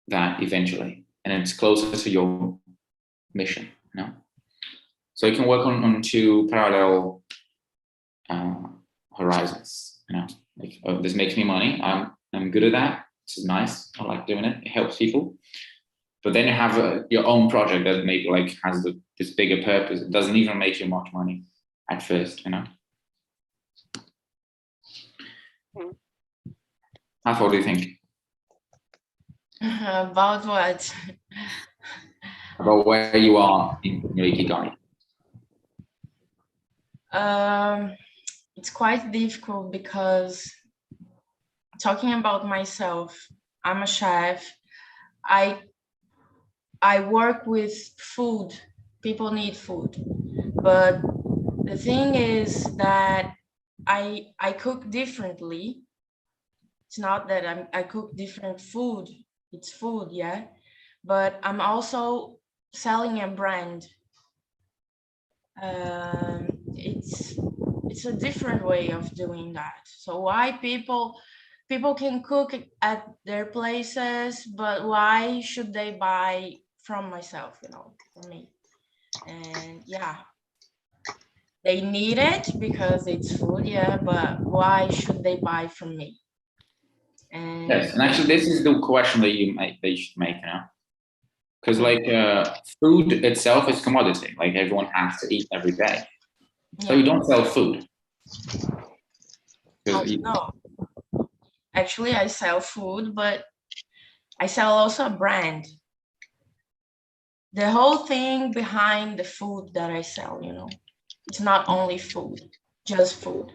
that eventually, and it's closer to your mission. You know, so you can work on two parallel horizons. You know, like, oh, this makes me money. I'm good at that. This is nice. I like doing it. It helps people. But then you have your own project that maybe like has this bigger purpose. It doesn't even make you much money at first, you know. How do you think? About what? About where you are in your Ikigai? It's quite difficult because talking about myself, I'm a chef. I work with food. People need food. But the thing is that I cook differently. It's not that I cook different food. It's food, yeah. But I'm also selling a brand. It's a different way of doing that. So why people can cook at their places, but why should they buy from myself, you know, from me? And yeah, they need it because it's food, yeah, but why should they buy from me? And yes, and actually this is the question that you should make, you know, because like food itself is commodity. Like everyone has to eat every day, so you don't sell food. No, actually I sell food, but I sell also a brand. the whole thing behind the food that I sell, you know. It's not only food, just food.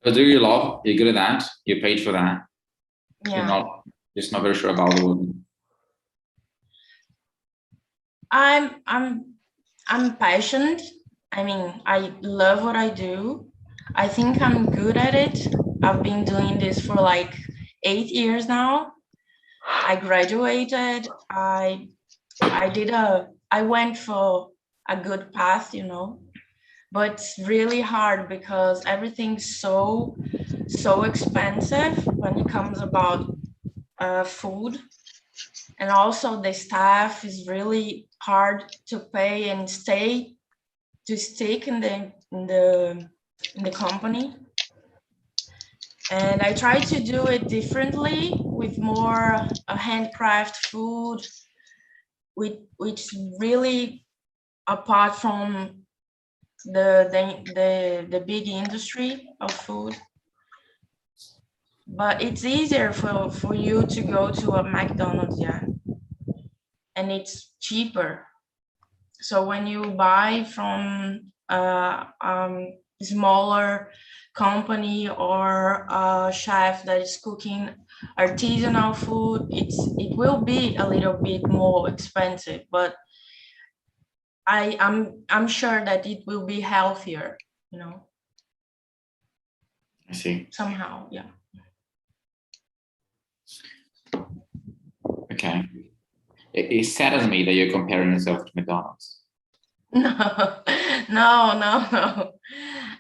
But do you love? You're good at that. You're paid for that. Yeah. You're not just not very sure about the work. I'm passionate. I mean, I love what I do. I think I'm good at it. I've been doing this for like 8 years now. I graduated. I went for a good path, you know, but it's really hard because everything's so expensive when it comes about food, and also the staff is really hard to pay and stick in the company. And I try to do it differently with more handcraft food, which really apart from the big industry of food. But it's easier for you to go to a McDonald's, yeah, and it's cheaper. So when you buy from a smaller company or a chef that is cooking artisanal food, it will be a little bit more expensive, but I'm sure that it will be healthier, you know. I see. Somehow, yeah. Okay. It saddens me that you're comparing yourself to McDonald's.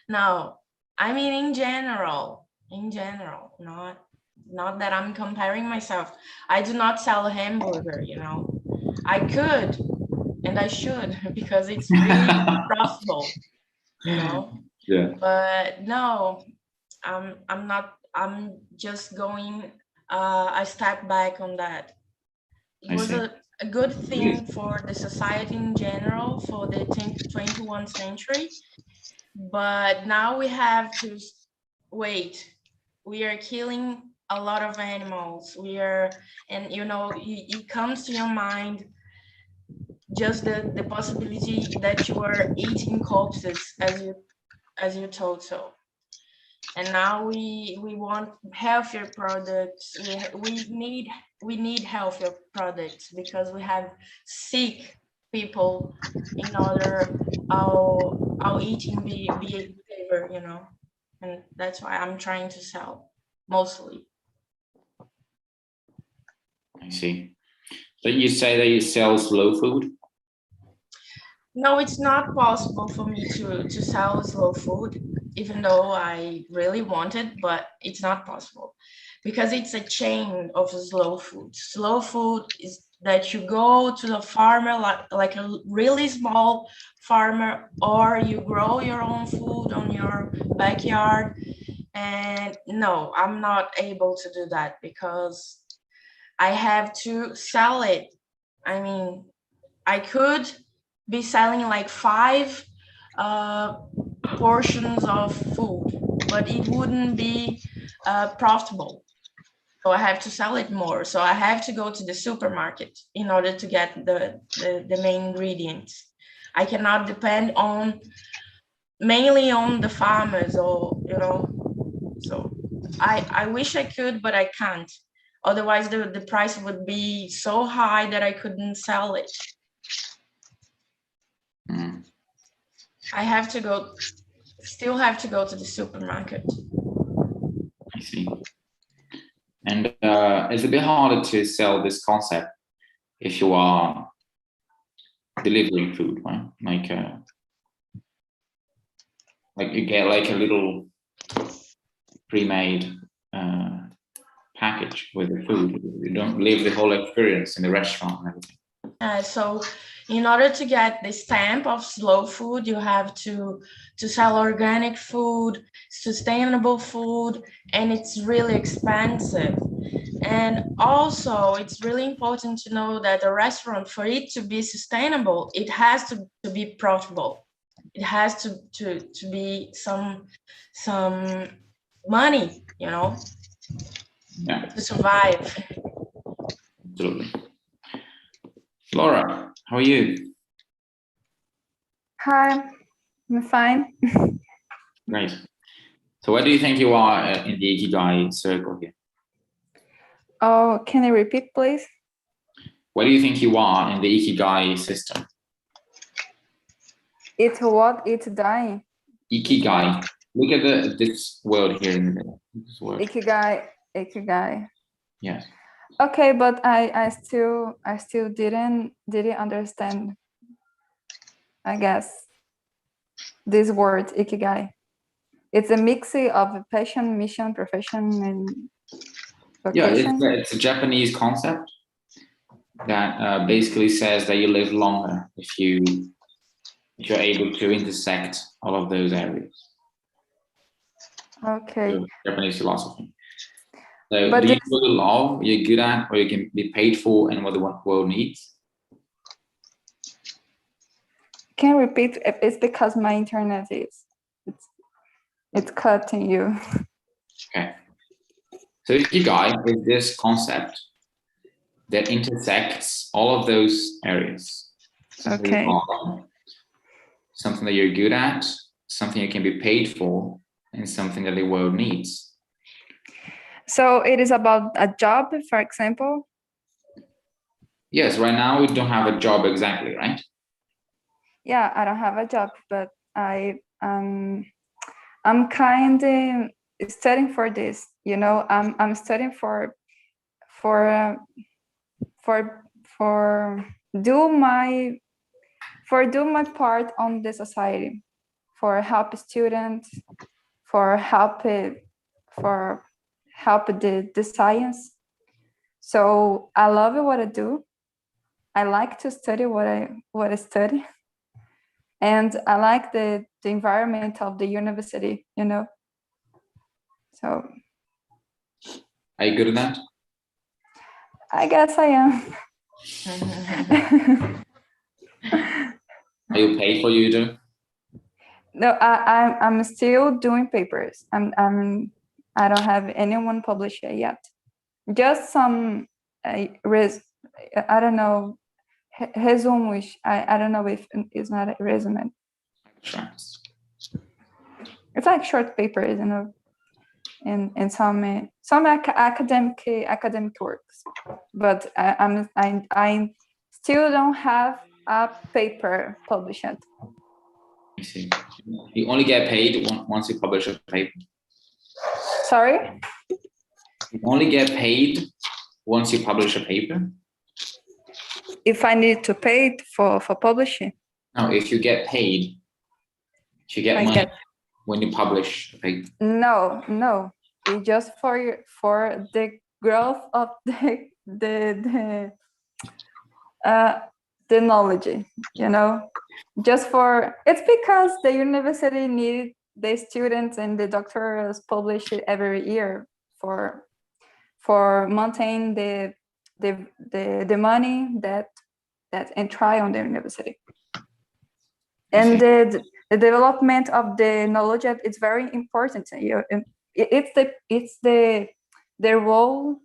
No. I mean, in general, not that I'm comparing myself. I do not sell a hamburger, you know. I could, and I should, because it's really profitable, you know. Yeah. But no, I'm not. I'm just going a step back on that. It was a good thing for the society in general, for the 21st century. But now we have to wait. We are killing a lot of animals. And you know, it comes to your mind just the possibility that you are eating corpses, as you told so. And now we want healthier products. We need healthier products because we have sick people in order our eating be behavior, you know. And that's why I'm trying to sell mostly. I see. So you say that you sell slow food? No, it's not possible for me to sell slow food, even though I really want it, but it's not possible because it's a chain of slow food. Slow food is that you go to the farmer, like a really small farmer, or you grow your own food on your backyard. And no, I'm not able to do that because I have to sell it. I mean, I could be selling like 5 portions of food, but it wouldn't be profitable. So I have to sell it more. So I have to go to the supermarket in order to get the main ingredients. I cannot depend mainly on the farmers, or you know. So I wish I could, but I can't. Otherwise the price would be so high that I couldn't sell it. I still have to go to the supermarket. I see. And it's a bit harder to sell this concept if you are delivering food, right? Like you get like a little pre-made package with the food. You don't live the whole experience in the restaurant and everything. So in order to get the stamp of slow food, you have to sell organic food, sustainable food, and it's really expensive. And also it's really important to know that a restaurant, for it to be sustainable, it has to be profitable. It has to be some money, you know, Yeah. to survive. Absolutely. Laura, how are you? Hi, I'm fine. Great. So where do you think you are in the Ikigai circle here? Oh, can you repeat, please? Where do you think you are in the Ikigai system? It's what? It's dying. Ikigai. Look at this word here in the middle. This word. Ikigai. Yes. Okay, but I still didn't understand, I guess, this word ikigai. It's a mix of passion, mission, profession, and vocation. Yeah, it's a Japanese concept that basically says that you live longer if you're able to intersect all of those areas. Okay. So, Japanese philosophy. So But do you really love what you're good at, or you can be paid for, and what the world needs? can you repeat? It's because my internet it's cutting you. Okay. So Ikigai is this concept that intersects all of those areas. Something Okay. Something that you're good at, something you can be paid for, and something that the world needs. So it is about a job, for example. Yes, right now we don't have a job exactly, right? Yeah, I don't have a job, but I'm kind of studying for this. You know, I'm studying for do my part on the society, for help students, for help the science. So I love what I do. I like to study what I study, and I like the environment of the university. You know, so Are you good at that? I guess I am. Are you paid for you to? No, I'm still doing papers. I don't have anyone published yet. Just some I don't know, resumes. I don't know if it's not a resume. Abstracts. It's like short papers, you know, and some academic works. But I still don't have a paper published. I see. You only get paid once you publish a paper. Sorry? You only get paid once you publish a paper? If I need to pay for publishing? No, if you get paid, if you get money when you publish a paper. No. It's just for the growth of the knowledge, you know. Just for it's because the university needed the students and the doctors publish it every year for maintain the money that and try on the university. And the development of the knowledge it's very important. It's the role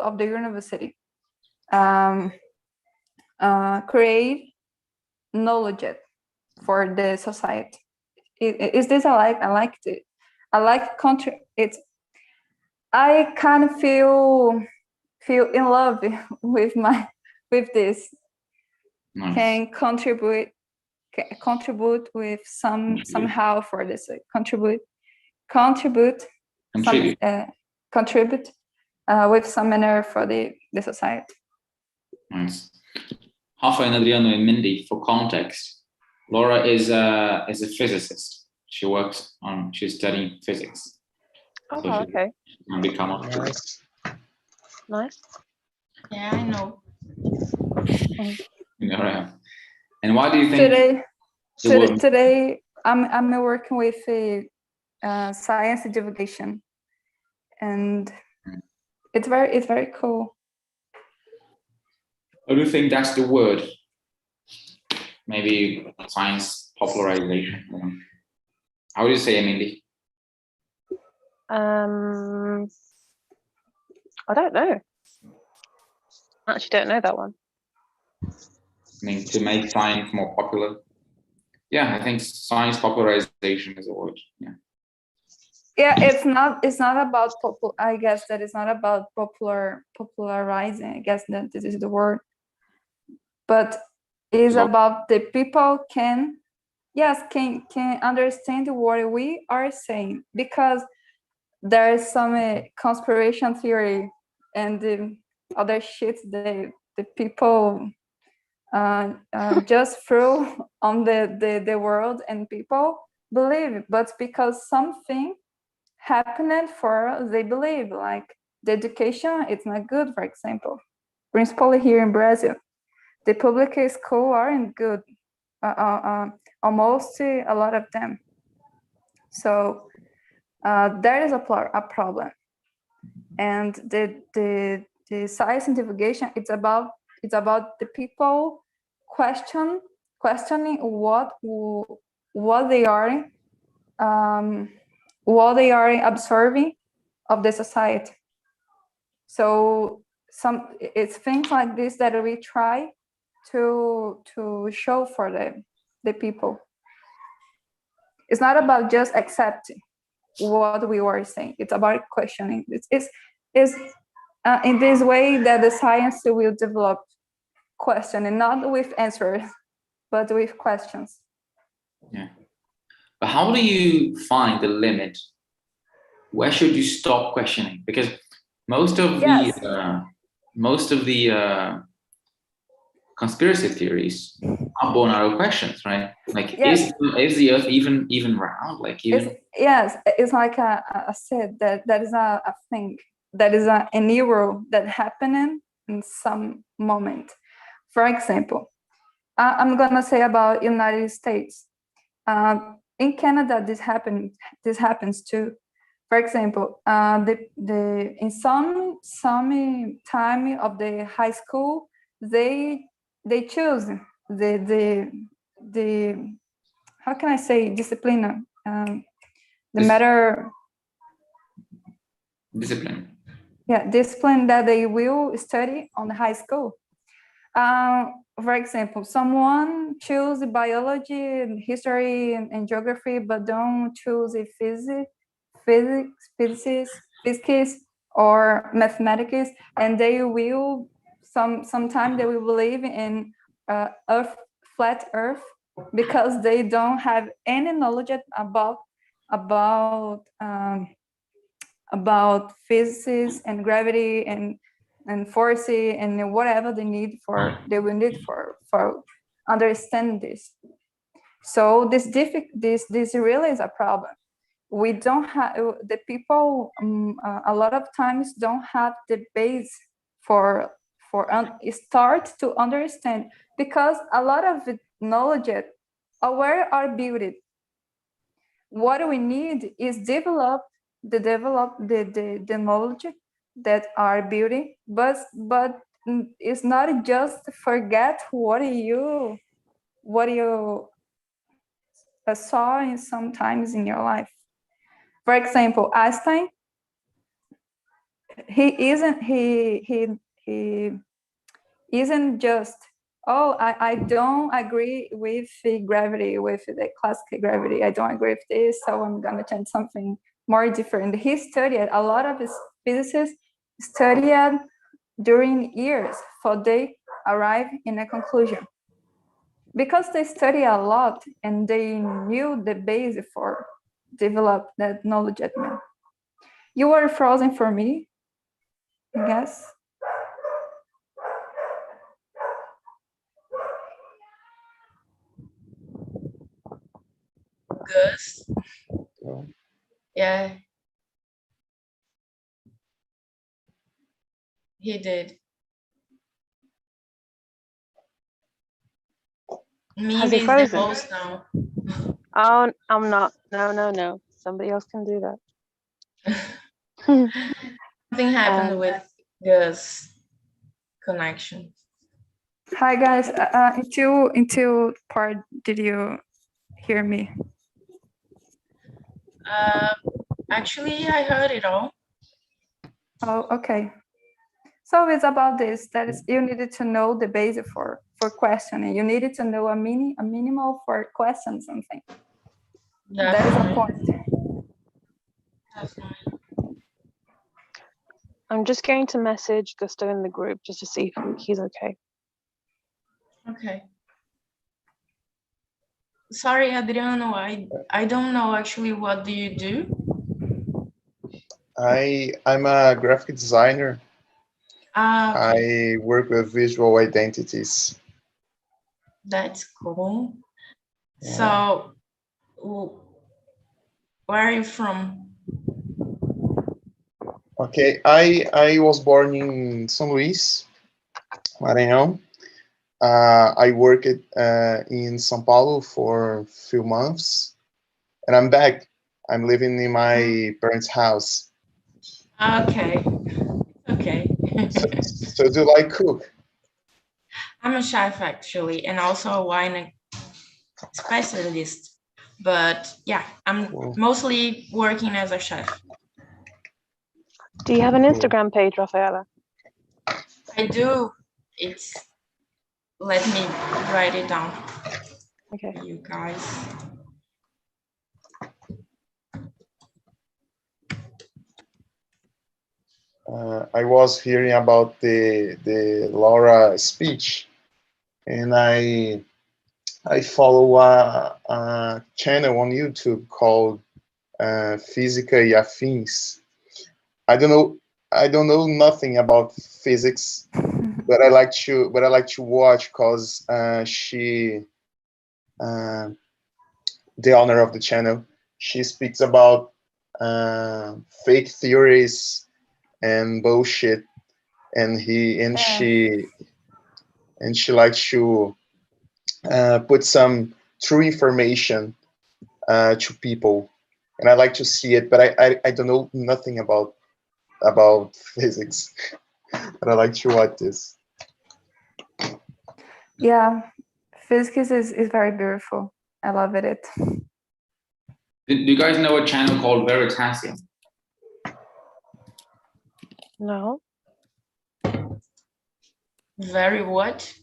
of the university. Create knowledge for the society. Is this I like country. I kind of feel in love with this. Nice. Can contribute with somehow for this contribute with some manner for the society. Nice. Rafa, Adriano, and Mindie, for context, Laura is a physicist. She's studying physics. Oh, So okay. Can become a Nice. Yeah, I know. And why do you think today I'm working with a science divulgation, and it's very cool. How do you think that's the word? Maybe science popularization. How do you say it, Mindie? I don't know. I actually don't know that one. mean, to make science more popular. Yeah, I think science popularization is a word. Yeah. Yeah, it's not about I guess that it's not about popularizing. I guess that this is the word, but it's about the people can understand what we are saying, because there is some conspiracy theory and the other shit the people just throw on the world, and people believe it, but because something happened for they believe, like the education it's not good, for example, principally here in Brazil, the public school aren't good, almost a lot of them. So there is a problem, and the science and divulgation it's about the people questioning what they are observing of the society. So it's things like this that we try to show for the people. It's not about just accepting what we were saying. It's about questioning. It's in this way that the science will develop questioning, not with answers, but with questions. Yeah. But how do you find the limit? Where should you stop questioning? Because most of the conspiracy theories are born out of questions, right? Like, is the Earth even round? Like, it's like I said that is a thing, that is an error that happening in some moment. For example, I'm gonna say about United States. In Canada, this happens too. For example, in some time of the high school, they choose the how can I say discipline, matter discipline. Yeah, discipline that they will study on the high school. For example, someone choose biology, history, and geography, but don't choose physics, or mathematics, and they will sometime they will believe in flat Earth, because they don't have any knowledge about physics and gravity and force and whatever they will need for understand this. So this really is a problem. We don't have the people a lot of times don't have the base for start to understand, because a lot of the knowledge where are built. What we need is develop the knowledge that are beauty, but it's not just forget what you saw in sometimes in your life. For example, Einstein, he isn't just, oh, I don't agree with the gravity, with the classical gravity. I don't agree with this, so I'm gonna change something more different. He studied, a lot of his physicists studied during years for they arrive in a conclusion, because they study a lot and they knew the base for develop that knowledge at me. You were frozen for me, I guess. Gus. Yeah. He did. Has he Maybe it's the frozen? host now. Oh, I'm not. No. Somebody else can do that. Something happened with Gus' connection. Hi guys. Until part did you hear me? Actually, I heard it all. Oh, okay. So it's about this, that is, you needed to know the base for questioning. You needed to know a minimal for question something. That is a Definitely. point. Definitely. I'm just going to message Gusto in the group just to see if he's okay. Okay. Sorry, Adriano, I don't know actually what do you do? I'm a graphic designer. Okay. I work with visual identities. That's cool. Yeah. So, where are you from? Okay, I was born in São Luís, Maranhão. I worked in São Paulo for a few months, and I'm back. I'm living in my parents' house. Okay. Okay. So do you like cook? I'm a chef actually, and also a wine specialist. But yeah, I'm Cool. mostly working as a chef. Do you have an Cool. Instagram page, Rafaela? I do. It's, let me write it down. Okay. For you guys. I was hearing about the Laura speech, and I follow a channel on YouTube called Física e Afins. I don't know nothing about physics, but I like to watch because she the owner of the channel, she speaks about fake theories and bullshit, and she likes to put some true information to people, and I like to see it, but I don't know nothing about physics, but I like to watch this. Yeah, physics is very beautiful. I love it. Do you guys know a channel called Veritasium? No. Very what?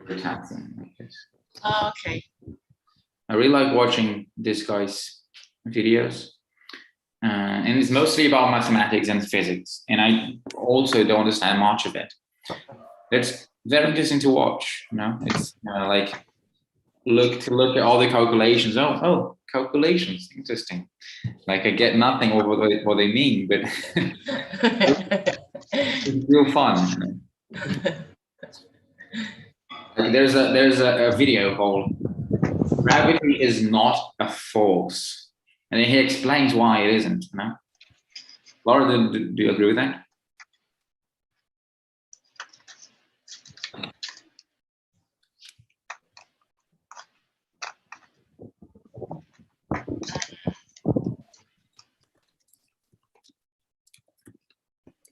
Veritasium, I guess. Okay. I really like watching this guy's videos. And it's mostly about mathematics and physics. And I also don't understand much of it. It's very interesting to watch, you know? It's like look at all the calculations. Oh, calculations, interesting. Like I get nothing of what they mean, but it's real fun. Like there's a video called "Gravity is not a force," and he explains why it isn't. You know, Laura, do you agree with that?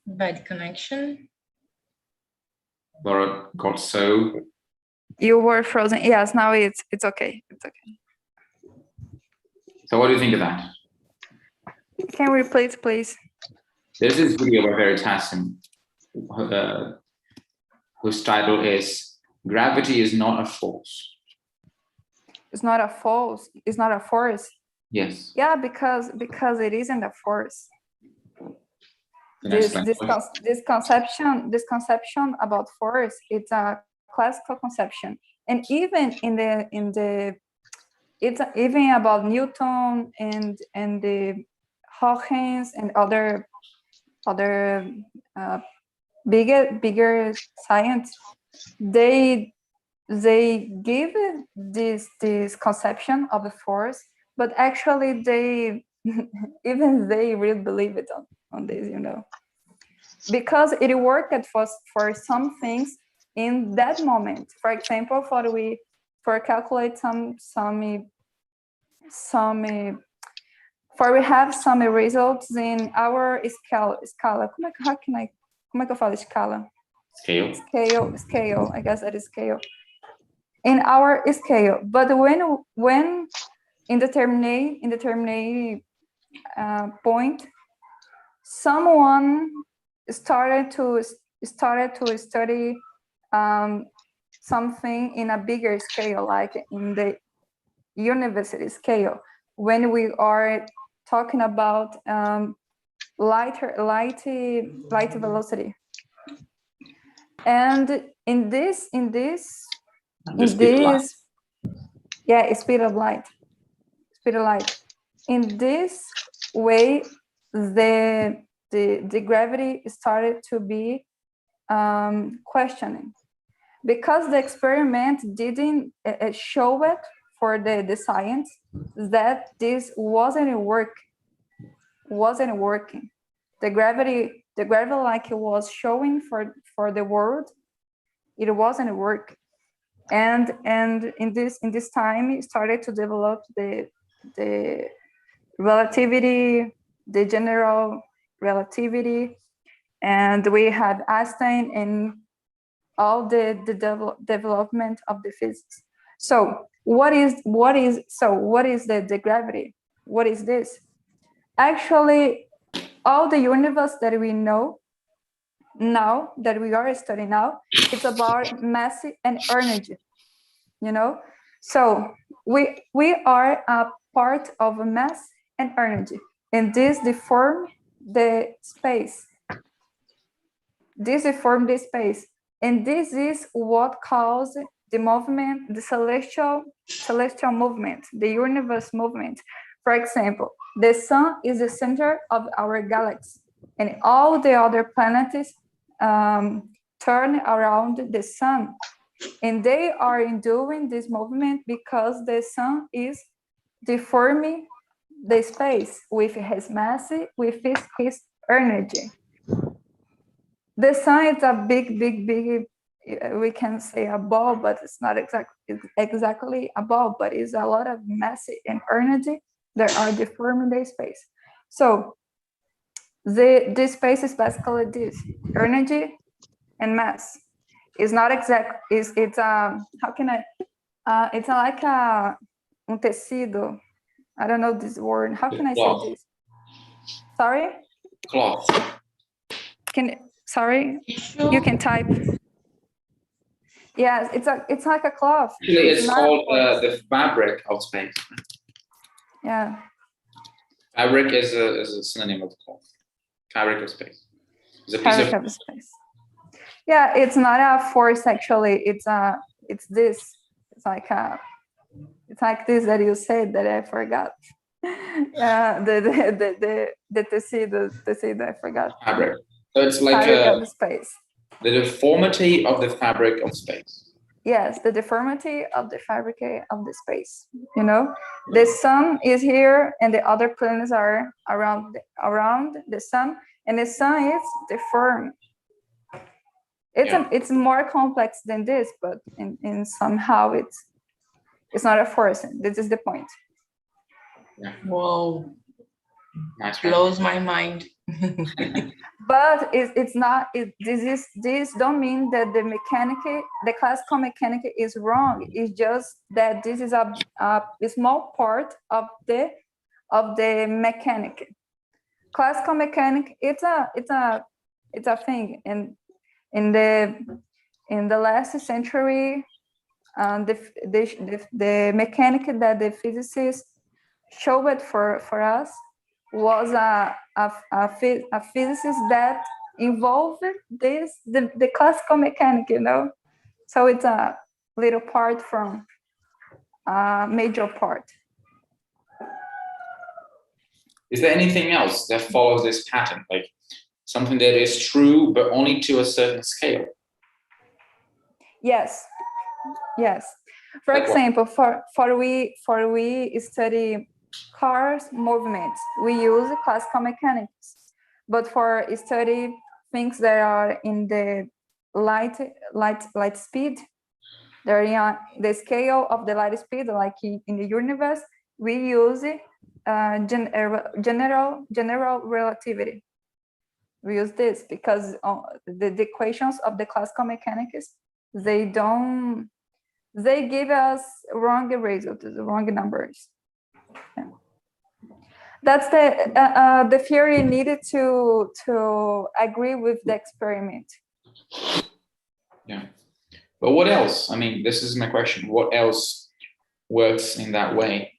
Bad connection. Laura got so. You were frozen. Yes, now it's okay. It's okay. So what do you think of that? Can we replace, please? There's this video by Veritasium, whose title is "Gravity is not a force." It's not a force. It's not a force. Yes. Yeah, because it isn't a force. This conception about force, it's a classical conception, and even it's even about Newton and the Hawkins and other bigger science. They give this conception of a force, but actually they even they really believe it on this, you know, because it worked for some things in that moment. For example, for calculate some for we have some results in our scala. Como é que eu falo escala? Scale. I guess that is scale. In our scale, but when in determinate point, someone started to study something in a bigger scale, like in the university scale, when we are talking about light velocity. And in this, yeah, speed of light. In this way, the gravity started to be questioning, because the experiment didn't show it for the science that this wasn't working. The gravity like it was showing for the world, it wasn't working. And in this time, it started to develop the relativity, the general relativity, and we had Einstein and all the development of the physics. So what is the gravity? What is this? Actually, all the universe that we know now, that we are studying now, it's about mass and energy, you know? So we are a part of mass and energy, and this deform the space. And this is what caused the movement, the celestial movement, the universe movement. For example, the sun is the center of our galaxy, and all the other planets turn around the sun. And they are doing this movement because the sun is deforming the space with his mass, with his energy. The sun is a big, we can say a ball, but it's not exactly a ball, but it's a lot of mass and energy that are deforming the space. So this space is basically this: energy and mass. It's not exact. It's how can I? It's like un tecido. I don't know this word. How can I say this? Sorry. Cloth. Sorry. You can type. Yes, it's like a cloth. Actually, it's called the fabric of space. Yeah. Fabric is a synonym of cloth. Fabric of space. It's a piece Fabric of space. Yeah, it's not a force actually. It's this. It's like this that you said that I forgot. Yeah, the tecido, I forgot. Fabric. So it's like fabric of space. The deformity of the fabric of space. Yes, the deformity of the fabric of the space. You know, the sun is here, and the other planets are around the sun, and the sun is deformed. It's more complex than this, but in somehow it's not a force. This is the point. Yeah. Whoa. Nice. Blows my mind. But it's not. This don't mean that the classical mechanic is wrong. It's just that this is a small part of the mechanic. Classical mechanic, it's a thing, and in the last century, the mechanic that the physicists showed for us was a physicist that involved the classical mechanic, you know. So it's a little part from a major part. Is there anything else that follows this pattern, like something that is true but only to a certain scale? Yes. For example, for we study cars movements, we use classical mechanics. But for study things that are in the light speed, they're in the scale of the light speed, like in the universe, we use general relativity. We use this because the equations of the classical mechanics, they give us wrong results, wrong numbers. Yeah. That's the theory needed to agree with the experiment. Yeah. But what else? I mean, this is my question. What else works in that way?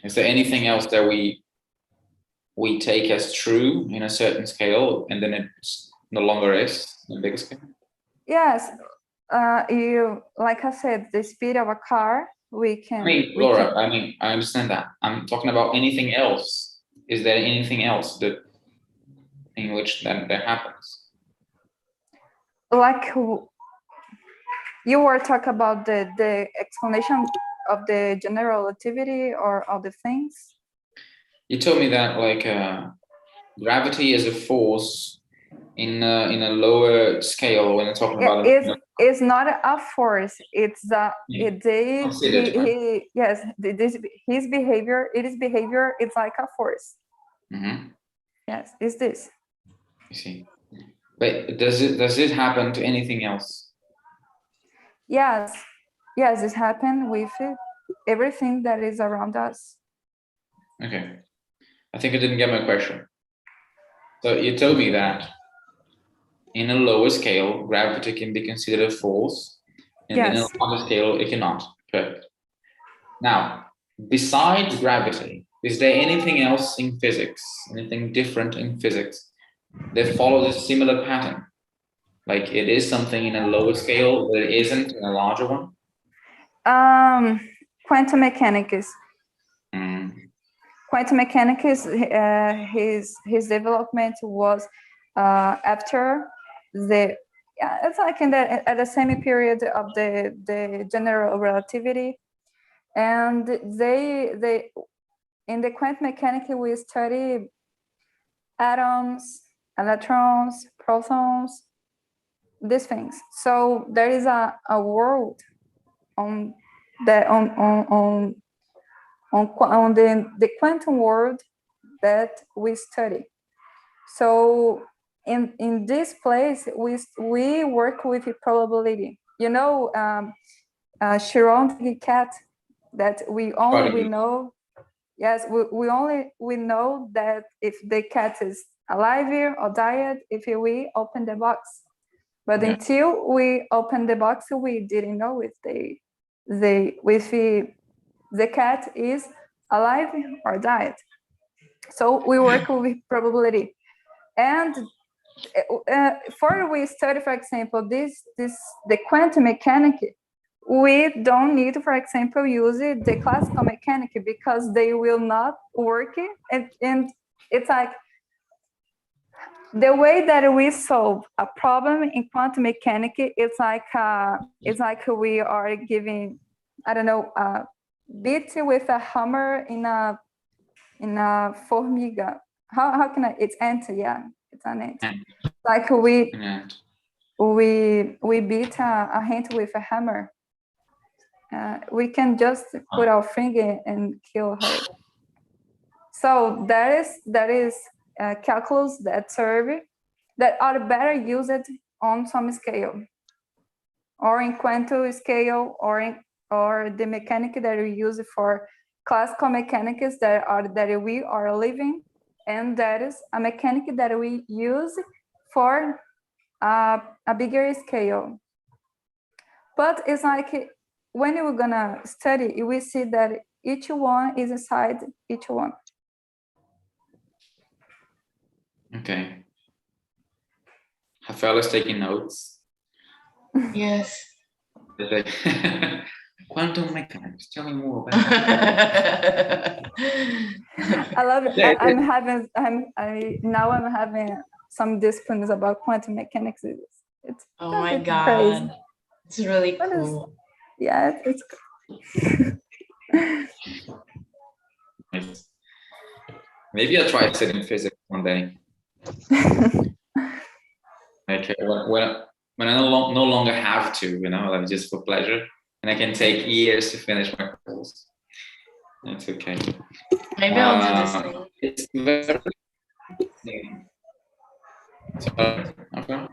Is there anything else that we take as true in a certain scale, and then it's no longer is in a bigger scale? Yes, you, like I said, the speed of a car, we can. I mean, Laura, I mean, I understand that. I'm talking about anything else. Is there anything else that in which that happens? Like you were talking about the explanation of the general relativity or other things. You told me that like gravity is a force in a lower scale when I'm talking about it's not a force. It's his behavior. His behavior. It's like a force. Mm-hmm. Yes, it's this. I see. But does it happen to anything else? Yes, it happens with everything that is around us. Okay, I think I didn't get my question. So you told me that in a lower scale, gravity can be considered a force, and in a larger scale, it cannot. Perfect. Now, besides gravity, is there anything else in physics, anything different in physics that follows a similar pattern? Like it is something in a lower scale, but it isn't in a larger one? Quantum mechanics. Quantum mechanics, his development was after it's like at the same period of the general relativity, and they in the quantum mechanics we study atoms, electrons, protons, these things. So there is a world on the quantum world that we study. So in this place we work with probability. You know, Schrödinger cat that we know. Yes, we know that if the cat is alive or died if we open the box. But until we open the box, we didn't know if the cat is alive or died. So we work with probability, and for we study, for example, the quantum mechanics. We don't need, for example, use the classical mechanics because they will not work, and it's like the way that we solve a problem in quantum mechanics. It's like we are giving, I don't know, a bit with a hammer in a formiga. How can I? It's ant, yeah, it's an ant. Like we beat a ant with a hammer. We can just put our finger and kill her. So that is calculus that are better used on some scale, or in quantum scale, or the mechanic that we use for classical mechanics that we are living, and that is a mechanic that we use for a bigger scale. But it's like when we're gonna study, we see that each one is inside each one. Okay. Rafael is taking notes. Yes. Quantum mechanics. Tell me more about that. I love it. I'm having some disciplines about quantum mechanics. It's oh my God. Crazy. It's really cool. It's Maybe I'll try studying physics one day. Okay, when I no longer have to, like just for pleasure, and I can take years to finish my course. That's okay. Maybe I'll do the same. It's very. Sorry, okay.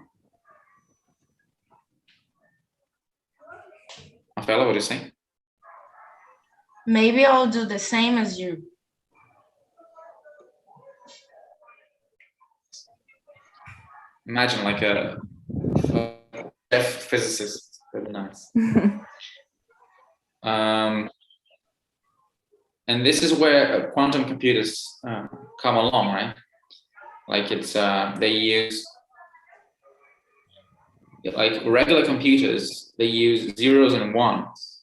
Rafaela, what do you say? Maybe I'll do the same as you. Imagine like a physicist Very nice. And this is where quantum computers come along, right? Like it's they use, like regular computers, they use zeros and ones.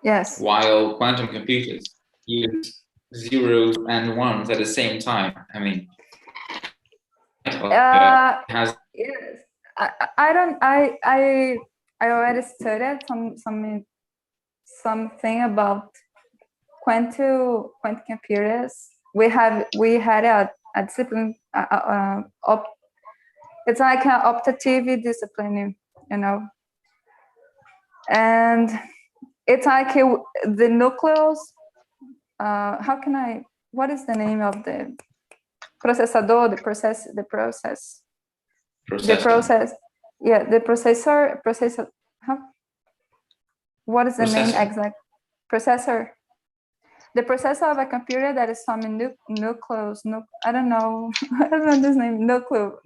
Yes. While quantum computers use zeros and ones at the same time. I mean, has yes. I already studied something about quantum computers. We had a discipline. It's like an optative discipline, you know, and it's like the nucleus. What is the name of the processador? The process. Yeah, the processor. What is the name exact? Processor. The processor of a computer that is some nucleus. I don't know. I don't know this name. Nucleus.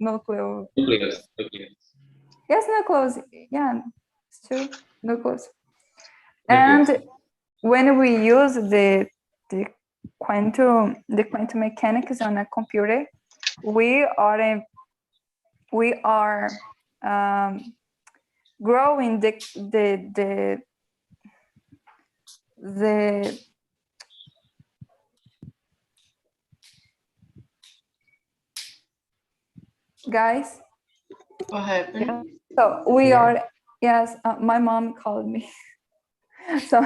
Yes, nucleus. Yeah, it's true. Nucleus. And when we use the quantum mechanics on a computer, we are growing the guys. What happened? Yeah. So we are, yes, my mom called me. So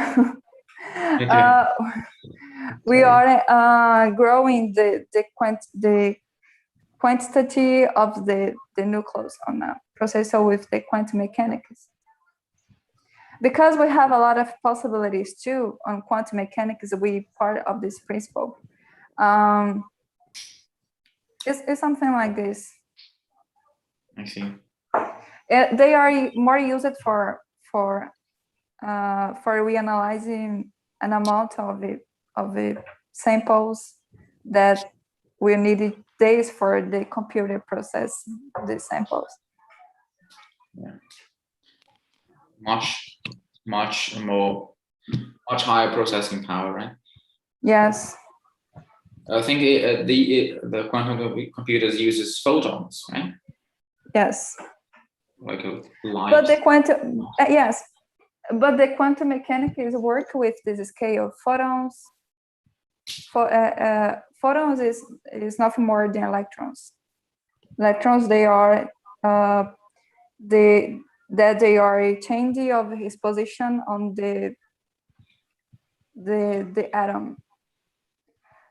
we are growing the quantity of the nucleus on a processor with the quantum mechanics. Because we have a lot of possibilities too on quantum mechanics, we part of this principle. It's something like this. I see. They are more used for reanalyzing an amount of the samples that we needed days for the computer process the samples. Yeah. Much higher processing power, right? Yes. I think the quantum computers uses photons, right? Yes. Like a light. But the quantum, yes, but the quantum mechanics work with this scale. Photons. Photons is nothing more than electrons. Electrons, they are they are a change of his position on the atom.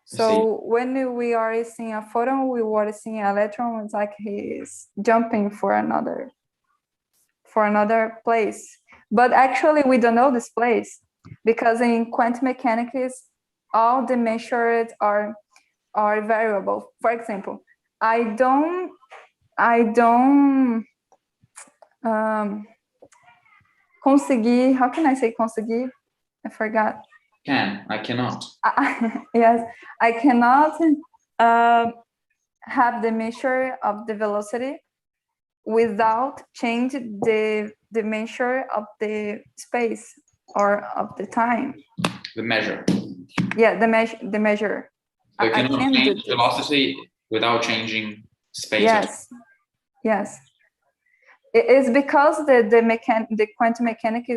So when we are seeing a photon, we are seeing an electron. It's like he's jumping for another place. But actually, we don't know this place because in quantum mechanics, all the measured are variable. For example, I don't conseguir. How can I say conseguir? I forgot. I cannot. Yes, I cannot have the measure of the velocity without change the measure of the space or of the time. The measure. Yeah, the measure. So you cannot change velocity without changing space. Yes. Yes. It is because the quantum mechanics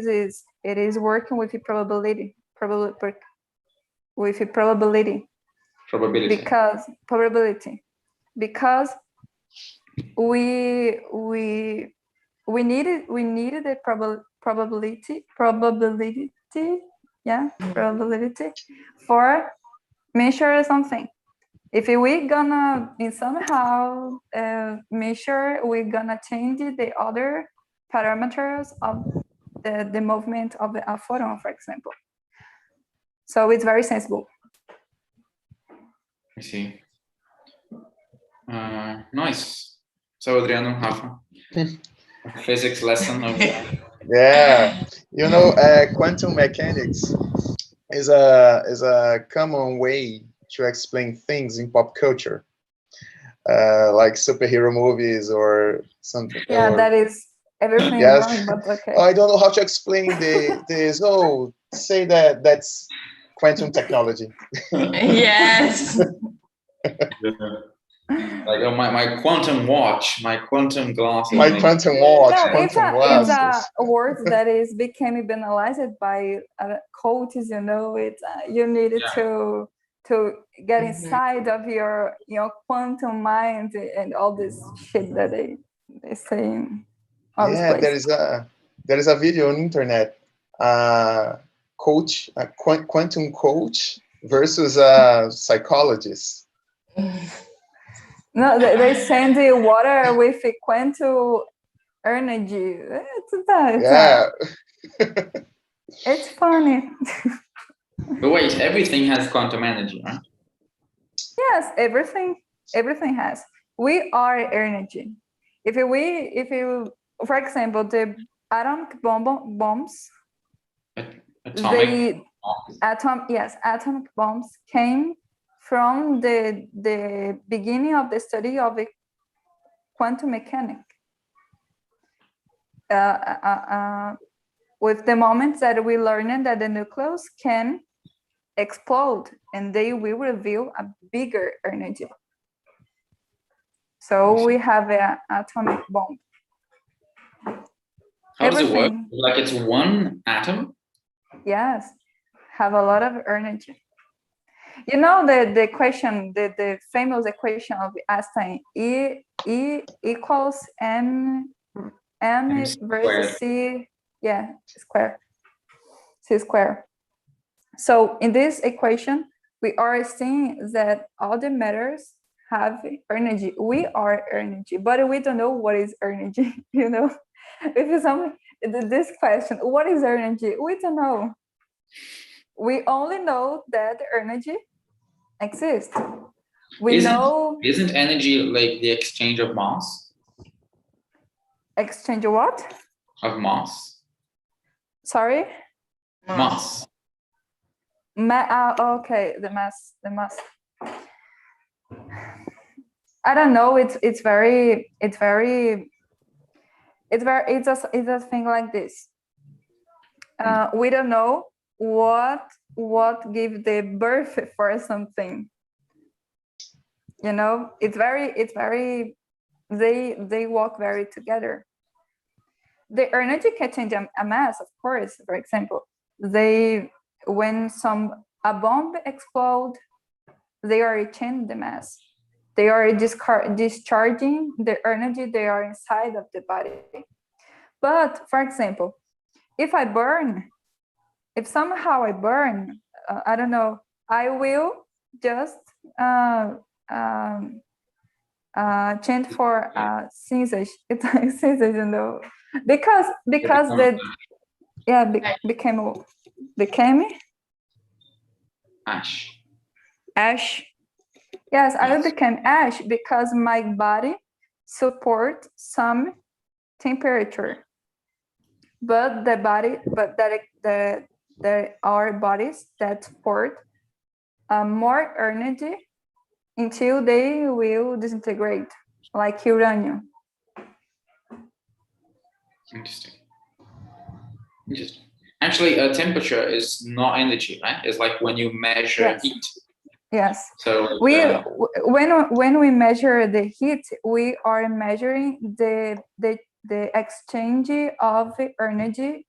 is working with probability. With probability. Because we needed the probability, yeah, probability for measure something. If we gonna somehow measure, we're gonna change the other parameters of the movement of a photon, for example. So it's very sensible. I see. Nice. So Adriano, have a physics lesson. Yeah, you know, quantum mechanics is a common way to explain things in pop culture, like superhero movies or something. Yeah, that is everything is Yes. wrong, but okay. I don't know how to explain this. Oh, say that's quantum technology. Yes. Like, oh, my quantum watch, my quantum glasses. My quantum watch, No, quantum it's glasses. a word that is became banalized by coaches. You know, it's you needed to get inside of your quantum mind and all this shit that they say in all this Yeah, place. there is a video on internet. Coach, quantum coach versus a psychologist. No, they send the water with a quantum energy. It's funny. But wait, everything has quantum energy, right? Yes, everything has. We are energy. If you, for example, the atomic bombs, Atomic. atomic bombs came from the beginning of the study of the quantum mechanics. With the moment that we learned that the nucleus can explode and they will reveal a bigger energy. So we have an atomic bomb. How does it work? Like it's one atom? Yes, have a lot of energy. You know the question, the famous equation of Einstein, E equals m versus c, square, c square. So in this equation, we are seeing that all the matters have energy. We are energy, but we don't know what is energy. You know, if it's something, this question, what is energy? We don't know. We only know that energy exists. Isn't energy like the exchange of mass? Exchange what? Of mass. Sorry? Mass. Okay, the mass. I don't know. It's a thing like this. We don't know what gives the birth for something. You know, it's very. They walk very together. The energy can change a mass, of course. For example, when a bomb explodes, they are changing the mass. They are discharging the energy they are inside of the body. But for example, if somehow I burn, I don't know, I will just change for sensation. It's like sensation, though, because became ash. Yes, I will become ash because my body support some temperature, but there are bodies that support more energy until they will disintegrate, like uranium. Interesting. Actually, temperature is not energy, right? It's like when you measure heat. Yes. So when we measure the heat, we are measuring the exchange of energy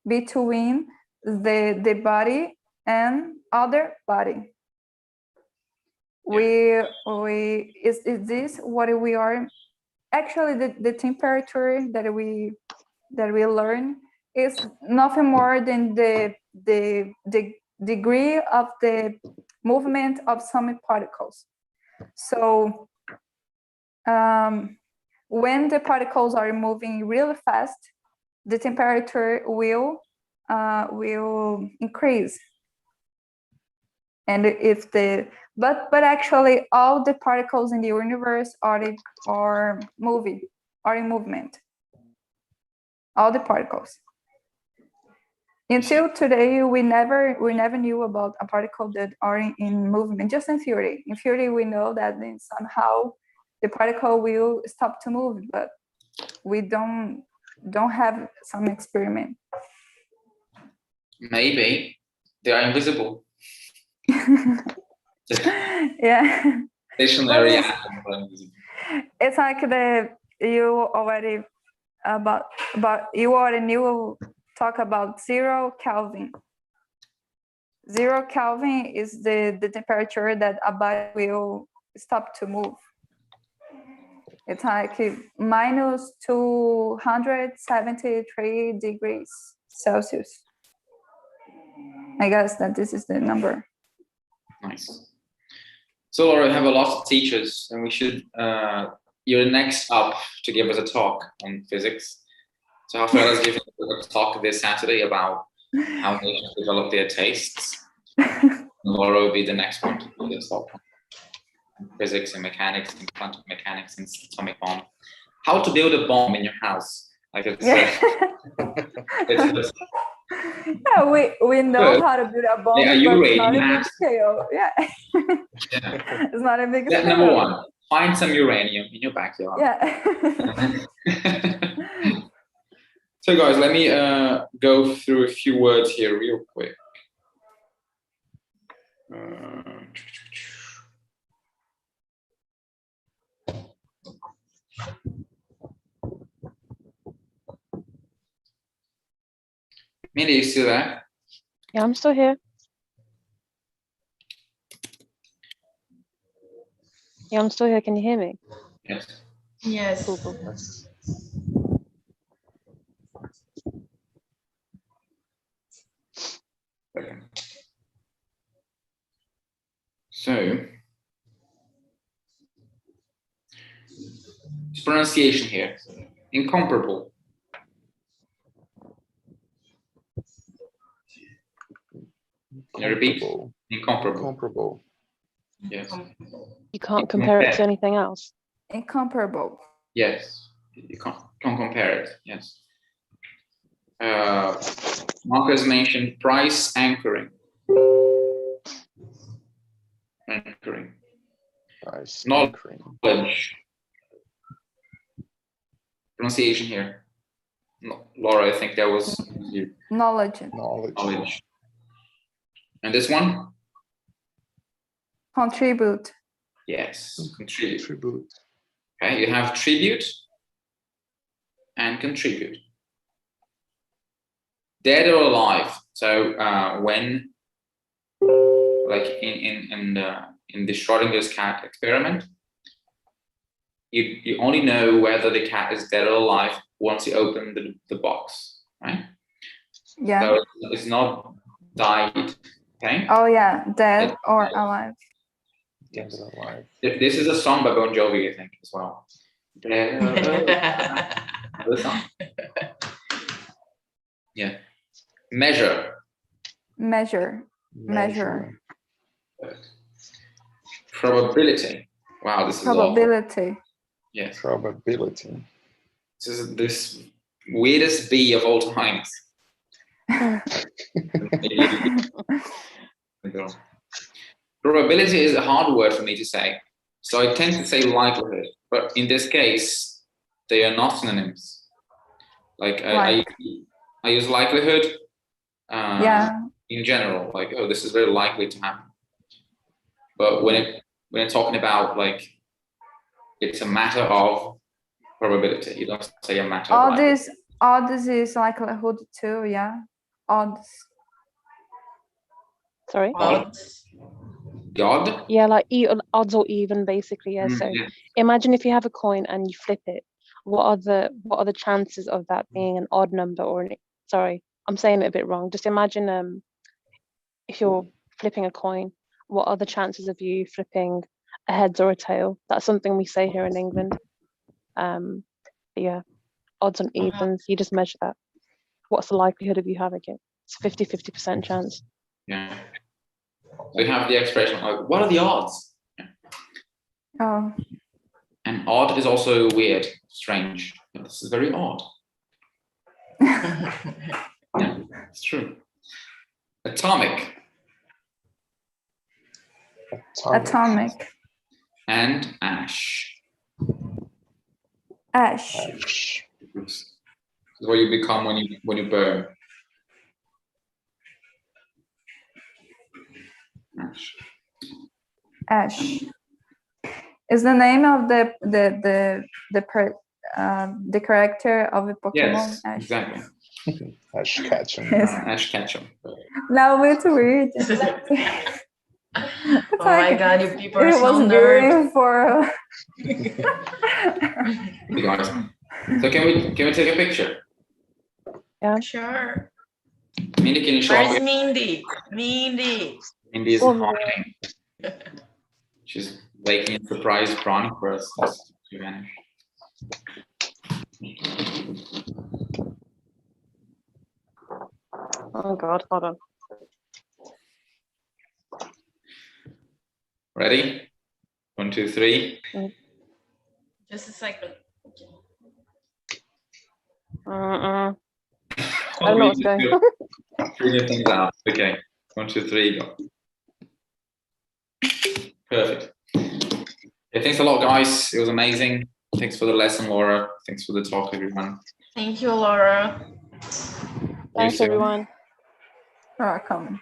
between the body and other body. Is this what we are actually the temperature that we learn is nothing more than the degree of the movement of some particles. So when the particles are moving really fast, the temperature will increase. And if but actually all the particles in the universe are in movement. All the particles. Until today, we never knew about a particle that are in movement, just in theory. In theory, we know that then somehow the particle will stop to move, but we don't don't have some experiment. Maybe they are invisible. Yeah. Stationary But atoms are invisible. it's like you already knew talk about 0 Kelvin. 0 Kelvin is the temperature that a body will stop to move. It's like minus 273 degrees Celsius. I guess that this is the number. Nice. So Laura, we have a lot of teachers, and we should. You're next up to give us a talk on physics. So Rafaela's giving a talk this Saturday about how they should develop their tastes. Laura will be the next one to do this talk on physics and mechanics and quantum mechanics and atomic bomb. How to build a bomb in your house? Like it's, yeah, we know how to build a bomb, yeah, but it's not a big scale. Yeah. It's not a big scale. Number one, find some uranium in your backyard. Yeah. So guys, let me go through a few words here real quick. Mindie, you still there? Yeah, I'm still here. Yeah, I'm still here. Can you hear me? Yes. Yes. Cool, cool. Okay. So, pronunciation here. Incomparable. Can you repeat? Incomparable. Incomparable. Yes. You can't compare it to anything else. Incomparable. Yes. You can't compare it. Yes. Marcus mentioned price anchoring. Anchoring. Price Knowledge. anchoring. Pronunciation here. No, Laura, I think that was you. Knowledge. Knowledge. And this one? Contribute. Yes. Contribute. Contribute. Okay, you have tribute and contribute. Dead or alive. So when, like in the Schrodinger's cat experiment, you only know whether the cat is dead or alive once you open the box, right? Yeah. So it's not died. Okay. Oh yeah, dead or alive. Yes. Alive. This is a song by Bon Jovi, I think, as well. The song. Yeah. Measure. Probability. Wow, this is probability. Awful. Yes. Probability. This is this weirdest bee of all times. Probability is a hard word for me to say, so I tend to say likelihood. But in this case, they are not synonyms. Like I use likelihood. In general, like, oh, this is very likely to happen. But when it's talking about like, it's a matter of probability. You don't say a matter of likelihood. Odds is likelihood too, yeah. Odds. Sorry? Odds. God? Yeah, like odds or even, basically, yeah. So imagine if you have a coin and you flip it. What are the chances of that being an odd number or sorry, I'm saying it a bit wrong. Just imagine if you're flipping a coin, what are the chances of you flipping a heads or a tail? That's something we say here in England. Yeah, odds and evens, you just measure that. What's the likelihood of you having it? It's 50% chance. Yeah. We have the expression like, what are the odds? Yeah. Oh. And odd is also weird, strange. This is very odd. Yeah, it's true. Atomic. And ash. Ash. There's It's what you become when you burn. Ash. Ash is the name of the character of a Pokemon. Yes, Ash. exactly. Ash Ketchum. Yes. Ash Ketchum. No, it's weird. It's Oh my God, you people are it so was nerds. good for. You guys. So can we take a picture? Sure. Mindie, can you show Where's up? Mindie? Mindie. Mindie is Oh, hiding. She's making a surprise brownie for us. She vanished. Oh God, hold on. Ready? 1, 2, 3. Just a second. Okay. I don't know what's going on. Figure things out. Okay. 1, 2, 3, go. Perfect. Yeah, thanks a lot, guys. It was amazing. Thanks for the lesson, Laura. Thanks for the talk, everyone. Thank you, Laura. Thanks, everyone. Welcome.